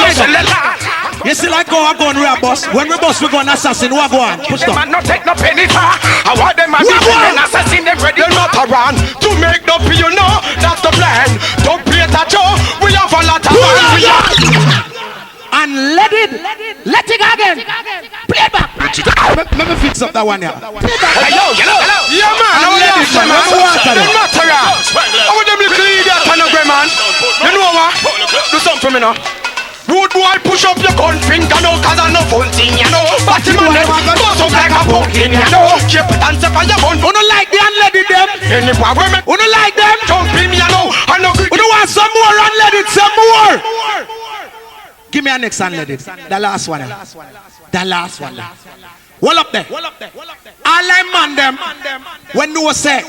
Speaker 13: You see like how I go on real boss. When we boss we go on assassin, what go on? Push down.
Speaker 7: Man not take no penny for. I want them to be an assassin, them ready not around. To make the you know, that's the plan. Don't play that show, we have a lot of fun.
Speaker 13: And let it go again. Play it back. Let me fix up that one here. Play it back.
Speaker 10: Hey yo,
Speaker 7: Yeah man, I want them to not around. I want them to lead that panogram man. You know what? Do something for me now. Rude boy, push up your gun finger now, 'cause I know fun thing, you know. But the man never goes up like a pumpkin, you know. Keep it and step on your bun.
Speaker 13: Who don't like the unleaded them?
Speaker 7: Anyway, women,
Speaker 13: Who don't like them?
Speaker 7: jump in, you know. I know
Speaker 13: Who don't want some more unleaded? Some more. Give me a next unleaded. The last one. The last one. Hold up there. All I man them. When you say,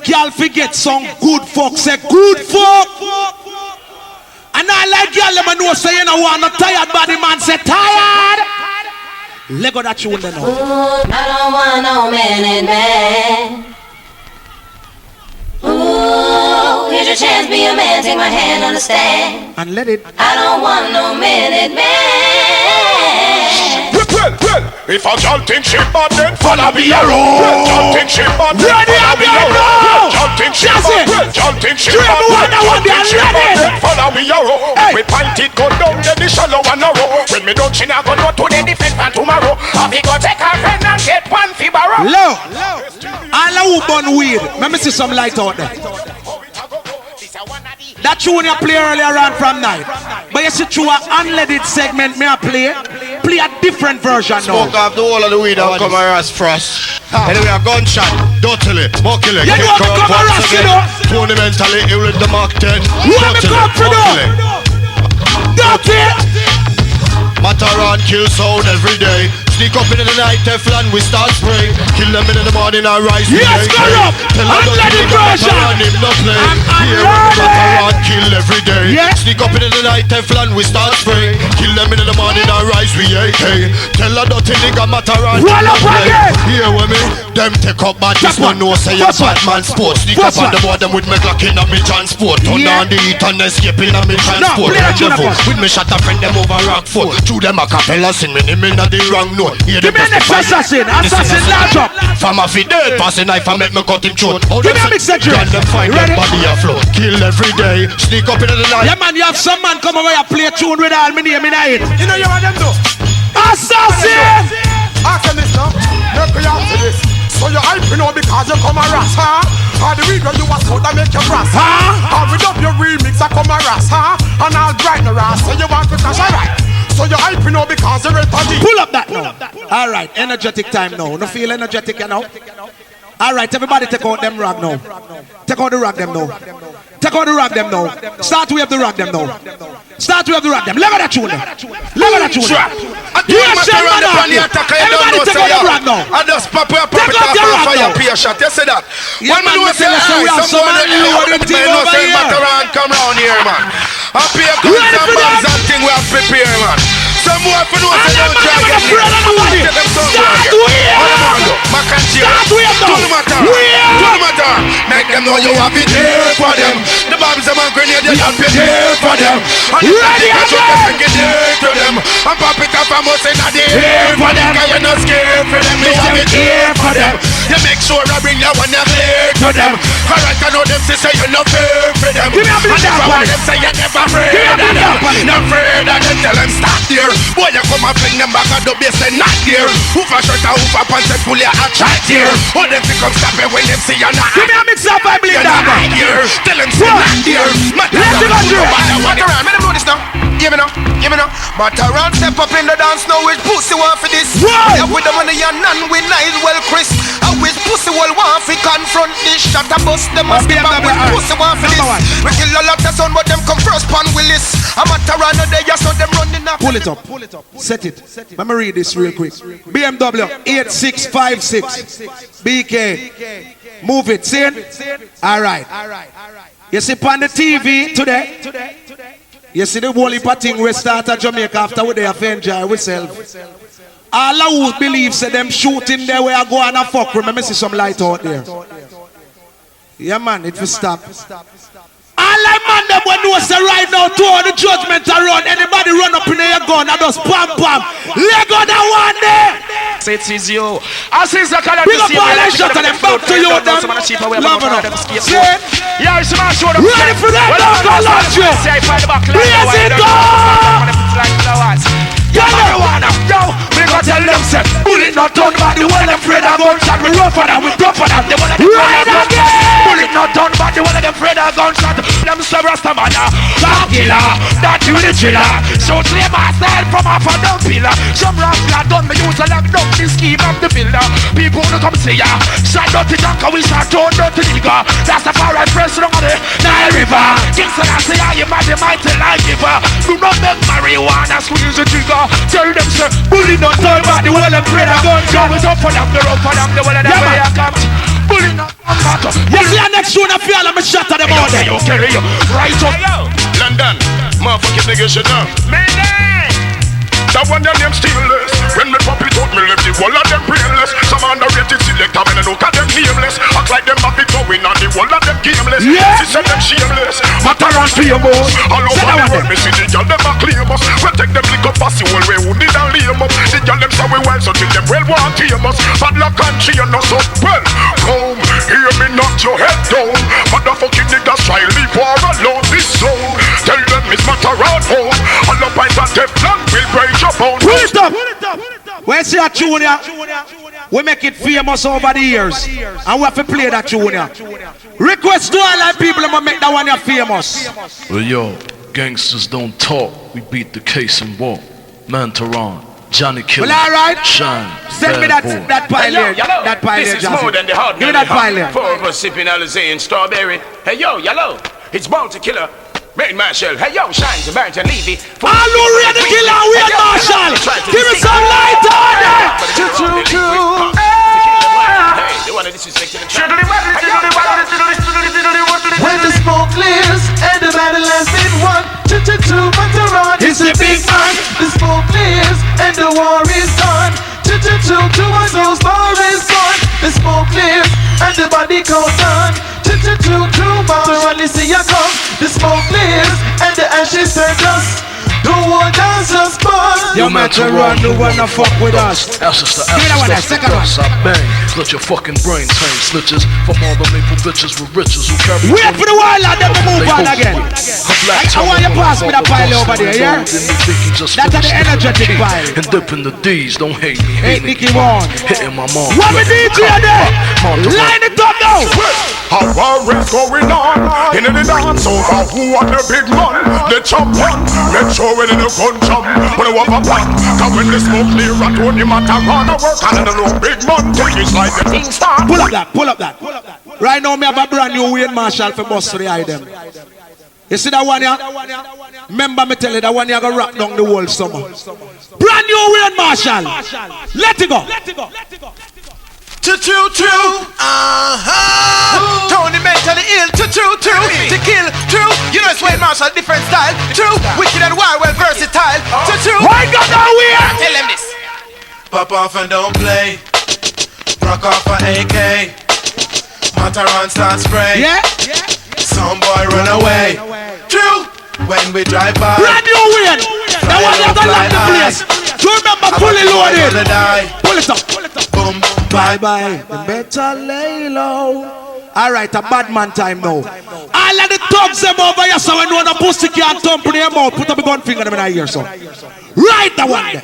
Speaker 13: girl forget some good fuck. Say good fuck. And I like y'all them know say you know want a tired body man say tired. Lego that you wouldn't know.
Speaker 14: Ooh, I don't want no minute man. Ooh, here's your chance, be a man, take my hand, understand.
Speaker 13: And let it.
Speaker 14: I don't want no minute man.
Speaker 2: Well, if a girl think she bad, then follow me a road. Girl think she bad, then follow me a road. Girl think she bad, girl think she bad, follow me a road. We point it go down, then the shallow and narrow. When me don't, she not go to the defense man tomorrow. I be go take her friend and get one fibaro.
Speaker 13: Low. All who born weird. Let me see some light out there. That tune you play earlier on from night. But you see through an unleaded segment me I play a different version now.
Speaker 15: Smoke off the whole of the weed and come R.A.S. frost. Anyway, a gunshot, Dotally, Mokile,
Speaker 13: you know come R.A.S. you know.
Speaker 15: Fundamentally, you with the Mark 10.
Speaker 13: Who am I come for though? Dirty.
Speaker 15: Matterhorn kill sound every day. Sneak up into the night, Teflon, we start spray. Kill them in the morning and rise.
Speaker 13: Yes, corrupt. Unleaded version.
Speaker 15: Him not play. Here Matterhorn kill every day. Sneak up into the night, Teflon, we start spray. Kill them in the morning and rise. We AK. Tell a dirty nigga Matterhorn.
Speaker 13: Roll up again.
Speaker 15: Here with me, them take up bad. This one know say a Batman sport. Sneak up on the board them with me Glock in a me transport. Turn on the heat and escape in a me transport. With me shot a friend them over Rockford. Through them a cappella sing me name in a the wrong note.
Speaker 13: Give me an assassin large up.
Speaker 15: From a fidel, pass a knife and make me cut him throat.
Speaker 13: Give me a mixer drink.
Speaker 15: Can them find their body afloat. Kill every day, sneak up into the night.
Speaker 13: Yeah man, you have some man come over here play a tune with all my name in it.
Speaker 7: You know you want them though.
Speaker 13: Assassin!
Speaker 7: Ask them this now. Look me after this. So you hype you know because you come R.A.S, huh? Or the weed when you was out that make you brass, huh? Or with up your remix I come R.A.S, huh? And I'll grind the R.A.S, so you want to cash alright. So you hype you know because you're ready.
Speaker 13: Pull up that now. Alright, energetic time now. No feel energetic you know? Alright, everybody take out them rag now. Take out the rag them now. Take out the rag them now. Start with the rag them now. Start with the rag them. Level that tune. Level that tune. Yes, everybody take out the rag now.
Speaker 15: I just pop up
Speaker 13: Take out the rag now.
Speaker 15: Fire shot. You see that?
Speaker 13: When man we say we have some man loaded thing over here.
Speaker 15: Matterhorn come round here, man. Up here comes some bombs and thing we have prepared, man. Some more for no say don't try get me. Take them somewhere. Start with them. Do the matter. Make them know you have it here for them. The bombs them and grenade you have it here for them. And the take it here to them. And pop it up and must say that they here for them. Cause you're not scared for them. You have it here for them. You make sure I bring you one clear to them. Alright, I know them say you're not fair for them. And if I want them say you never afraid of them.
Speaker 6: No afraid that they tell them stop there. Boy, you come and fling them back at the base and not there. Hoof a shirt and hoof a pants and fully a chat here. Oh, them to come stop it when them see you not.
Speaker 13: Give me a mix up, I believe that.
Speaker 6: Tell them stay not there. Matterhorn, let them know this now. Give me now. Matterhorn step up in the dance now. Which pussy want for this? Yeah, with the money and none we nice well Chris. I wish pussy will want for confront this. Shut a bus them must be back with pussy want for this. We kill a lot of son but them come first pan Willis. A Matterhorn they just saw them running up.
Speaker 13: Pull it up. Set it. Let me read this real quick. BMW 8656 BK. Move it. See it? Alright. You see on the TV today. You see the whole heap of thing we start at Jamaica after we there enjoy ourselves. All who believe say them shooting there where I go and fuck. Remember see some light out there. Yeah man, it will stop. All I man them when know say right now to all the judgment around. Anybody run up in your gun and just pam. Lego that one there.
Speaker 10: Say it is you. I see the color
Speaker 13: to see all I shot and them back to you them. Loving up. See it?
Speaker 10: Yeah, it's my show.
Speaker 13: Ready for that dog to launch you. Raise it up. Yo, we gonna tell them say bullet not done by the one them afraid of gunshot. We run for them, we drop for them. They wanna bullet not done by the one them afraid of gunshot. Them say Rastaman, dog killer, that you the chiller. So clear myself from off a dumb pillar. Some rascal done me use a lock down the scheme of the builder. People who come see ya, shine dirty junk and we start turn dirty nigga. That's the far right press along the Nile River. Kingston I say I am the mighty life giver. Do not make marijuana squeeze the trigger. Tell them sir, bully not done by the one them afraid of gunshot. We up for them, the rope for them, the one that way I come. Bully not done by the. You see our next tune I feel I'm a shot at them all day. Carry you, right up.
Speaker 6: London, motherfucking nigga should know. That one your name still less. When me pop it out, me left the whole of them brainless. Some underrated selector, men look at them nameless. Act like them have it going on the whole of them gameless.
Speaker 13: Yeah.
Speaker 6: She said them shameless.
Speaker 13: Matterhorn famous.
Speaker 6: All over the world, me see the girl them a claim us. We take them lick up pass the whole way, who need and lame up. The girl them say we well, so till them well want tame us. Bad luck and chain us up. Well, come, hear me knock your head down. Motherfucking niggas try leave war alone this zone. Tell them it's Matterhorn home. All up in that Teflon will break.
Speaker 13: Pull it up. Where's your tune here? We make it famous over the years. And we have to play that tune here. Request to all our people to make that one here famous.
Speaker 16: Well, yo, gangsters don't talk. We beat the case and walk. MATTERHORN, Johnny Killer,
Speaker 13: well, all right.
Speaker 16: Shine.
Speaker 13: Send me that pile there. That pile there,
Speaker 10: This is more than the hard.
Speaker 13: Give me that pile there.
Speaker 10: Four of us sipping Alizé and strawberry. Hey yo, yellow. It's Bounty Killer. Main Marshall, hey yo, Shines, Barrington, Levy.
Speaker 13: All who read the killer, weird Marshall. Give me some light on it.
Speaker 10: Hey, they want to disrespect the
Speaker 4: when the smoke clears and the battle has been won, Matterhorn is a big man. The smoke clears and the war is done. One those bar is gone. The smoke clears and the body goes on. Matterhorn, listen you come. The smoke clears and the ashes turn dust. The war dancers burn.
Speaker 13: Yo, Matterhorn, no one to fuck with us.
Speaker 16: Ashes to I bang. Let your fucking brain turn snitches. From all the maple bitches with riches who carry.
Speaker 13: Wait for the while and then we move on again. I want you pass me that pile over there, yeah? That's the energetic pile.
Speaker 16: And dipping the D's, don't hate me.
Speaker 13: Hate Nicky One.
Speaker 16: Hitting my mom.
Speaker 13: What we DJ there? Line it up now.
Speaker 6: A war is going on in the dance over who are the big man, the champion. Make sure when in the gun jump, when you have a plan. Cause when the smoke clear at only Matterhorn I work and the little big man take his like the thing start.
Speaker 13: Pull up that. Right now me have a brand new Wayne Marshall for bust the item. You see that one here? Remember me tell you that one here gonna rock down the whole summer. Brand new Wayne Marshall. Let it go.
Speaker 4: True. Tony mentally ill. True. To kill. True. You know it's Wayne Marshall, different style. True. Wicked and wild, well versatile. True.
Speaker 13: Why got that weird?
Speaker 4: Tell them this. Pop off and don't play. Rock off an AK. Matterhorn start spray.
Speaker 13: Yeah.
Speaker 4: Some boy run away. True. When we drive by.
Speaker 13: Brand new Wayne. That one you gonna lock the place. Do you remember fully loaded? Pull it up.
Speaker 4: Boom.
Speaker 13: Bye. Better lay low. Alright, a bad man time now. All of the thugs them over here, so when you want a pussy can't thump in your mouth, put up a gun finger in my ear, so. Right the one there.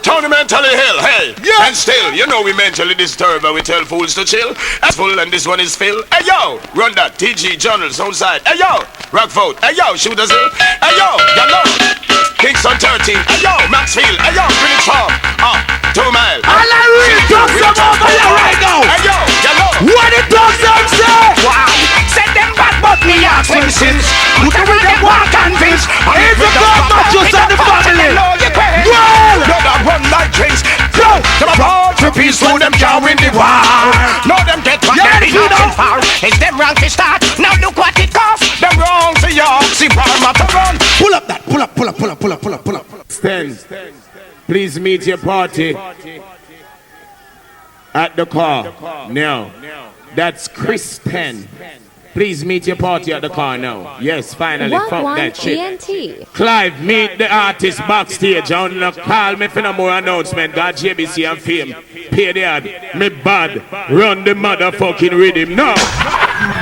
Speaker 10: Tony mentally hell, hey. Yeah. And still, you know we mentally disturbed, but we tell fools to chill. As full and this one is Phil. Hey yo, run that TG Journals outside. Hey yo, Rockford. Hey yo, Shooters Hill. Hey yo, yellow. Kingston 13. Hey yo, Maxfield. Hey yo, Greenwich Farm. 2 Mile.
Speaker 13: All I really talk about here right now.
Speaker 10: Hey yo, yellow.
Speaker 13: What it talks them say?
Speaker 10: Wow. Send them back, but me ask them since. Put away them walk and things.
Speaker 13: If you don't match us on the family.
Speaker 10: Well, no, that run like drinks. Go, them about to peace, so them can't win the war. No, them get what they be looking for. It's them wrong to start. Now look what it costs. Them wrong to you. See war matter run.
Speaker 13: Pull up that. Pull up.
Speaker 2: Stand. Please meet your party at the car now. That's Chris 10. Please meet your party at the car now. Yes, finally. Fuck that shit.
Speaker 12: ENT.
Speaker 2: Clive, meet the artist backstage. I don't call me for no more announcement. Got JBC and Fame. Pay the ad. Me bad. Run the motherfucking rhythm now.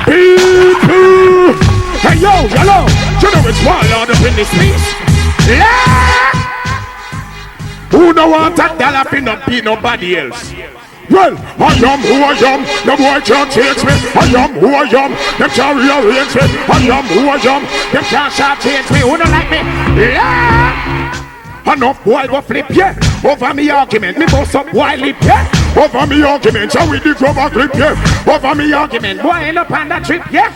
Speaker 2: People. Hey yo, hello. You know it's wild up in this piece. Who don't want a dollar pin up be nobody else? Well, I am who I am, the boy can't change me. I am who I am, them can't rearrange me. I am who I am, them can't change me. Who don't like me? Yeah. Enough boy will flip, yeah. Over me argument, me bust up wildly, yeah. Over me argument, shall we dig rubber grip, yeah. Over me argument, boy end up on that trip, yeah.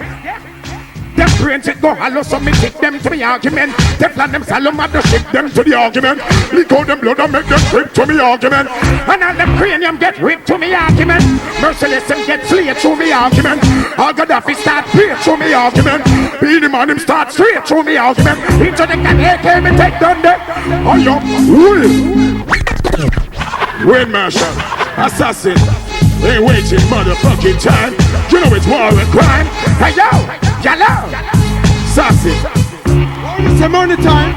Speaker 2: Them brains it go hollow, so me take them to me argument. Teflon them salom, I just shake them to the argument. Leak out them blood and make them rip to me argument. And all them cranium get ripped to me argument. Merciless them get flayed to me argument. All Gaddafi start straight to me argument. Beenie Man him start straight to me argument. Into the can AK me take down there. Oh yo, Wayne Marshall, assassin. Ain't waiting motherfucking time. You know it's war and crime. Hey yo, yellow, sassy.
Speaker 13: It's a money time.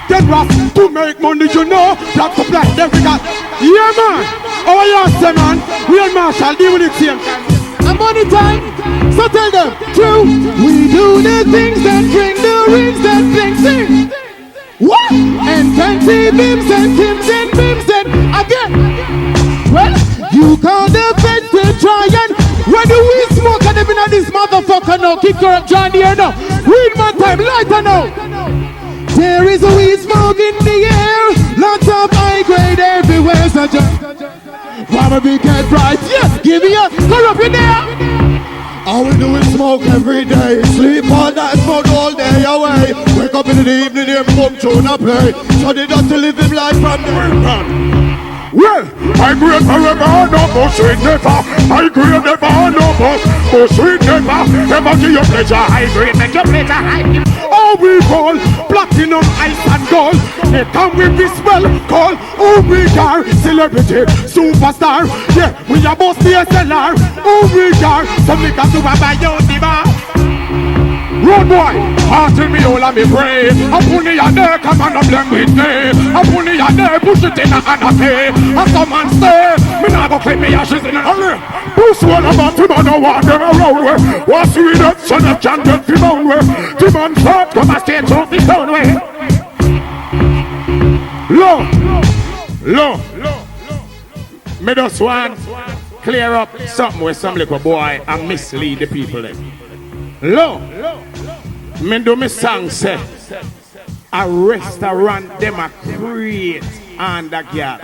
Speaker 13: Then rough to make money, you know. Black to black, then we got. Yeah man. Oh yes, man. Real Marshall, deal with it same time. A money time. So tell them, true. We do the things that bring the rings that bring things. What? And 20 beams and Tims and beams and again. Well, you call the feds to try and when the weed smoke and even this motherfucker now kick her up John here now. Weed man time, lighter now. There is a weed smoke in the air. Lots of high grade everywhere. So just wanna be get bright, yeah. Give me a corrupt in there. All we do is smoke every day. Sleep all night, smoke all day away. Wake up in the evening, hear me come tune and play. So they just to live him life from the
Speaker 2: well, I great forever, no more sweet never. I great never, no more sweet never. Never give your pleasure, I great make your pleasure high. Oh, we call platinum, ice and gold. They come with this spell called oh, we are celebrity, superstar. Yeah, we are both the SLR. Oh, we are some niggas who are by your diva. Road boy, heart in me all and me pray. I put it on there, come on and blame with me. I put it on there, push it in a anarchy. I come and stay, me not go clip me ashes in a hurry. Push one about him on the water around way. What's with that son of John get him on way. Tim and Ford come and stay to his own way. Low. Me just want clear up something with some little boy and mislead the people then. Low. Me do me song say a restaurant them a create and a girl.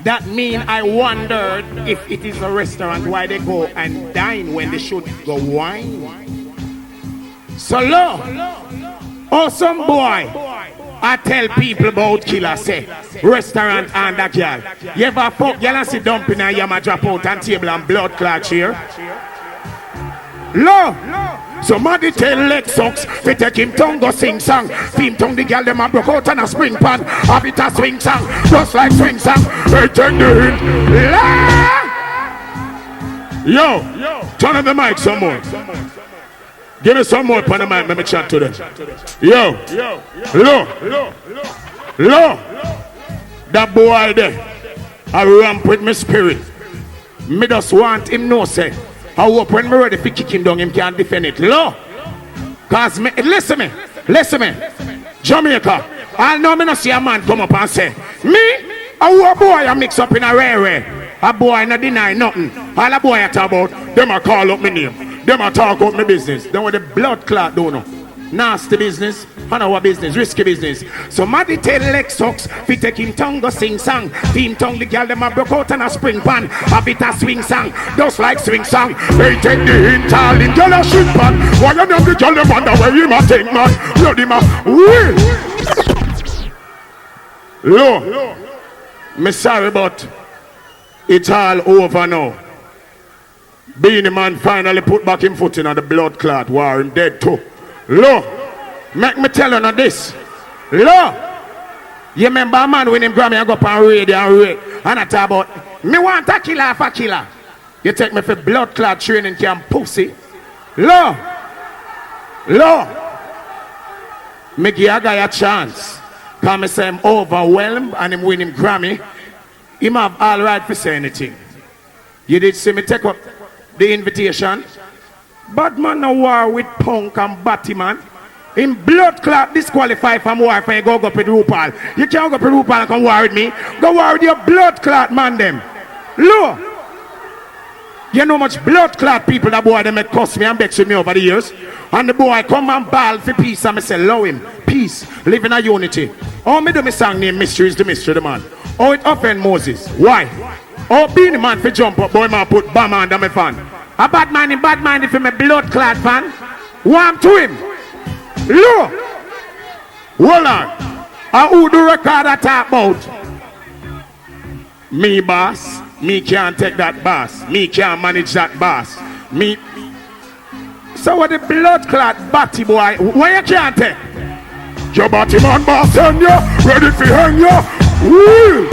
Speaker 2: That mean I wondered if it is a restaurant why they go and dine when they should go wine. So low. Oh some boy I tell people about killer say restaurant and a girl. You ever fuck girl and sit dumping and yama drop out on table and blood clot here? Low. Somebody tell Lex Sox, they take him tongue go sing song. Theme tongue the girl them a broke out on a spring pan. Have it a swing song, just like swing song. They take the hint. Yo, turn on the mic some more. Give me some more on the mic, let me chat to them. Yo, low. That boy there, I ramp with my spirit. Me just want him know say. I hope when me ready to kick him down, him can't defend it. Low. Cause me, listen me. Jamaica. I know me not see a man come up and say, me, a boy I mix up in a rare. A boy not deny nothing. All a boy I talk about, them a call up my name. Them a talk about my business. Them with the blood clot don't know. Nasty business, and our business, risky business. So Maddy tell Lex Sox, fi take him tongue go sing song. Team tongue the girl them a broke out and a spring pan. A bit of swing song, just like swing song. They take the hint all in girl a shit pan. Why you them the girl them wonder where him a take man? Bloody man, Low. Me sorry but it's all over now. Beanie Man finally put back him foot in the blood clot war, him dead too. Low, make me tell you now this. Low, you remember a man when him Grammy and go up on radio and rate and I talk about me want a killer for killer. You take me for blood clot training camp pussy. Low, me give a guy a chance. Cause me say him overwhelmed and him win him Grammy. Him have all right for say anything. You did see me take up the invitation. Bad man no war with punk and batty man. In blood clot disqualify from war if you go up with RuPaul. You can't go up with RuPaul and come war with me. Go war with your blood clot man them. Look. You know much blood clot people that boy they make cuss me and vex with me over the years. And the boy come and ball for peace and me say allow him. Peace. Live in a unity. Oh me do me song name Mystery is the Mystery the man. Oh it offend Moses. Why? Oh Beanie Man for jump up boy man put bam under my fan. A bad man if him a blood clot fan. Warm to him. Look. Hold on. And who do record I talk about? Me boss. Me can't take that boss. Me can't manage that boss. Me. So what the blood clot batty boy? Why you can't take? Your batty man boss send you. Ready for hang you. Woo.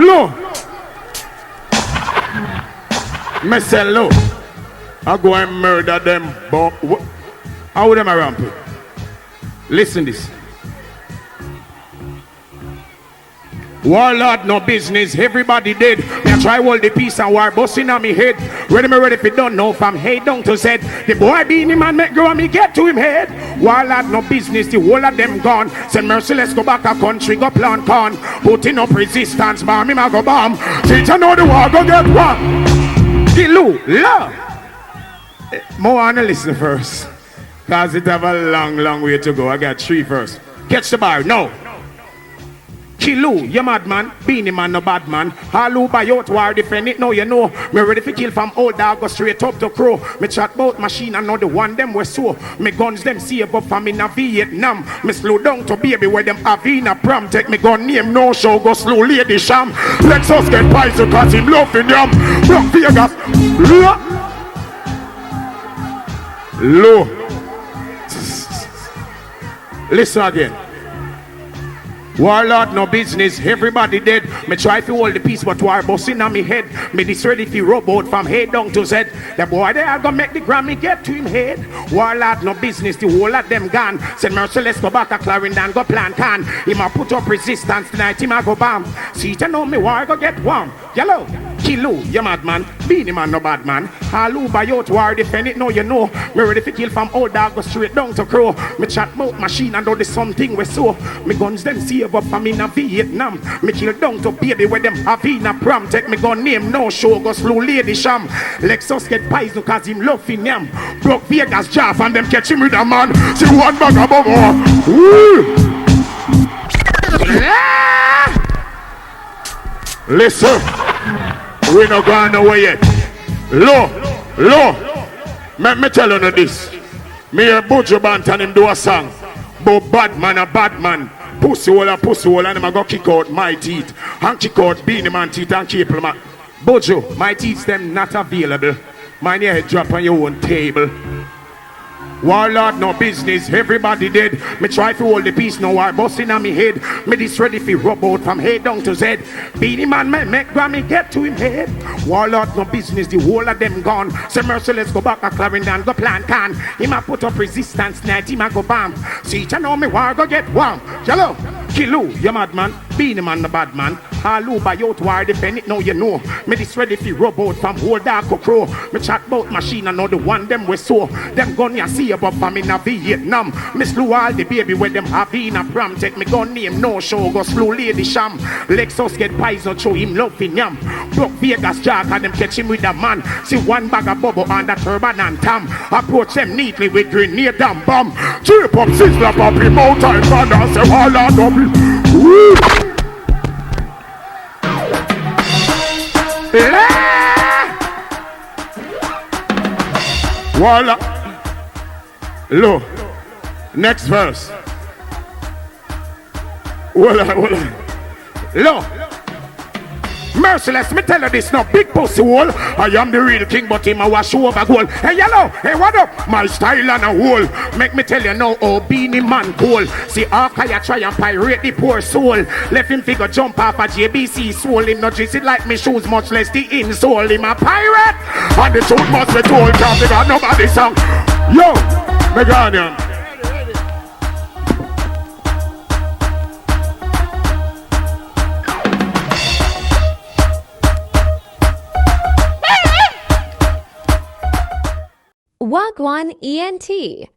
Speaker 2: Look. Me say look, I go and murder them, but how them around people? Listen this. Warlord no business, everybody dead. Me I try hold the peace and war busting on me head. Ready if you don't know from head down to Z. The boy being him and make grow me get to him head. Warlord no business, the whole of them gone. Send mercy, let's go back a country, go plant corn. Putting up resistance, bomb him I go bomb. Teach you know the war, go get one. Lou, love. More wanna listen first. Cause it have a long way to go. I got 3 first. Catch the bar, no. Kill you madman, Beanie Man no bad man. All who by out war defend it, now you know. Me ready to kill from old dog, go straight up to crow. Me chat bout machine and know the one them we so. Me guns them save up from in a Vietnam. Me slow down to baby where them have in a prom. Take me gun name no show, go slow lady sham. Lexus get poison cause him loving them. Rock Vegas. Low. Listen again. Warlord no business, everybody dead. Me try to hold the peace, but war busting on me head. Me this ready to rub out from head down to Z. The boy there gonna make the Grammy get to him head. Warlord no business, the whole of them gone. Send mercy, let's go back a Clarendon, go plan can. Him a put up resistance tonight, him a go bomb. See you know me war go get warm. Yellow, kill you madman, Beanie Man no bad man. All who by out war defend it, now you know. Me ready to kill from old dog, go straight down to crow. Me chat bout machine and do the something we so. Me guns them see up from in a Vietnam. Me kill down to baby where them have in a prom. Take me gun name no show, go slow lady sham. Lexus get poison cause him love in them. Broke Vegas jaff and them catch him with a man. See one bag above all. Listen, we not going away yet. Low. Let me tell you this. Me a Buju Banton him do a song. But bad man a bad man. Pussy hole and him a go kick out my teeth. And kick out Beanie Man teeth and Cable Man. Bojo, my teeth them not available. Mine your head drop on your own table. Warlord no business, everybody dead. Me try to hold the peace, no war busting on me head. Me this ready for rub out from head down to Z. Beanie Man make Grammy get to him head. Warlord no business, the whole of them gone. Say mercy, let's go back a Clarendon, go plan can. Him a put up resistance, night him a go bomb. See you know me war go get warm. Hello, kill you madman. Beanie man the bad man. All who buy out war depend it now you know. Me this ready fi rub out from whole dark or crow. Me chat about machine and know the one them we saw. Them gun ya see about from in a Vietnam. Me slew all the baby where them have in a pram. Take me gun name no show go slew lady sham. Lexus get poison show him love in yam. Broke Vegas jack and them catch him with a man. See one bag of bubble and a turban and tam. Approach them neatly with grenade and bomb. Chip up sizzler pop him out and father say all a double. Voila. Look. Next verse. Voila. Look. Merciless, me tell you this now, big pussy hole. I am the real king, but him a wash over gold. Hey, yellow, hey, what up? My style and a hole. Make me tell you now, oh, Beanie man cool. See, after you try and pirate the poor soul, left him figure jump off a JBC soul. Him not dress it like me shoes, much less the insole. Him a pirate, and the truth must be told. Can't figure nobody song. Yo, Meganian.
Speaker 12: Wagwan ENT.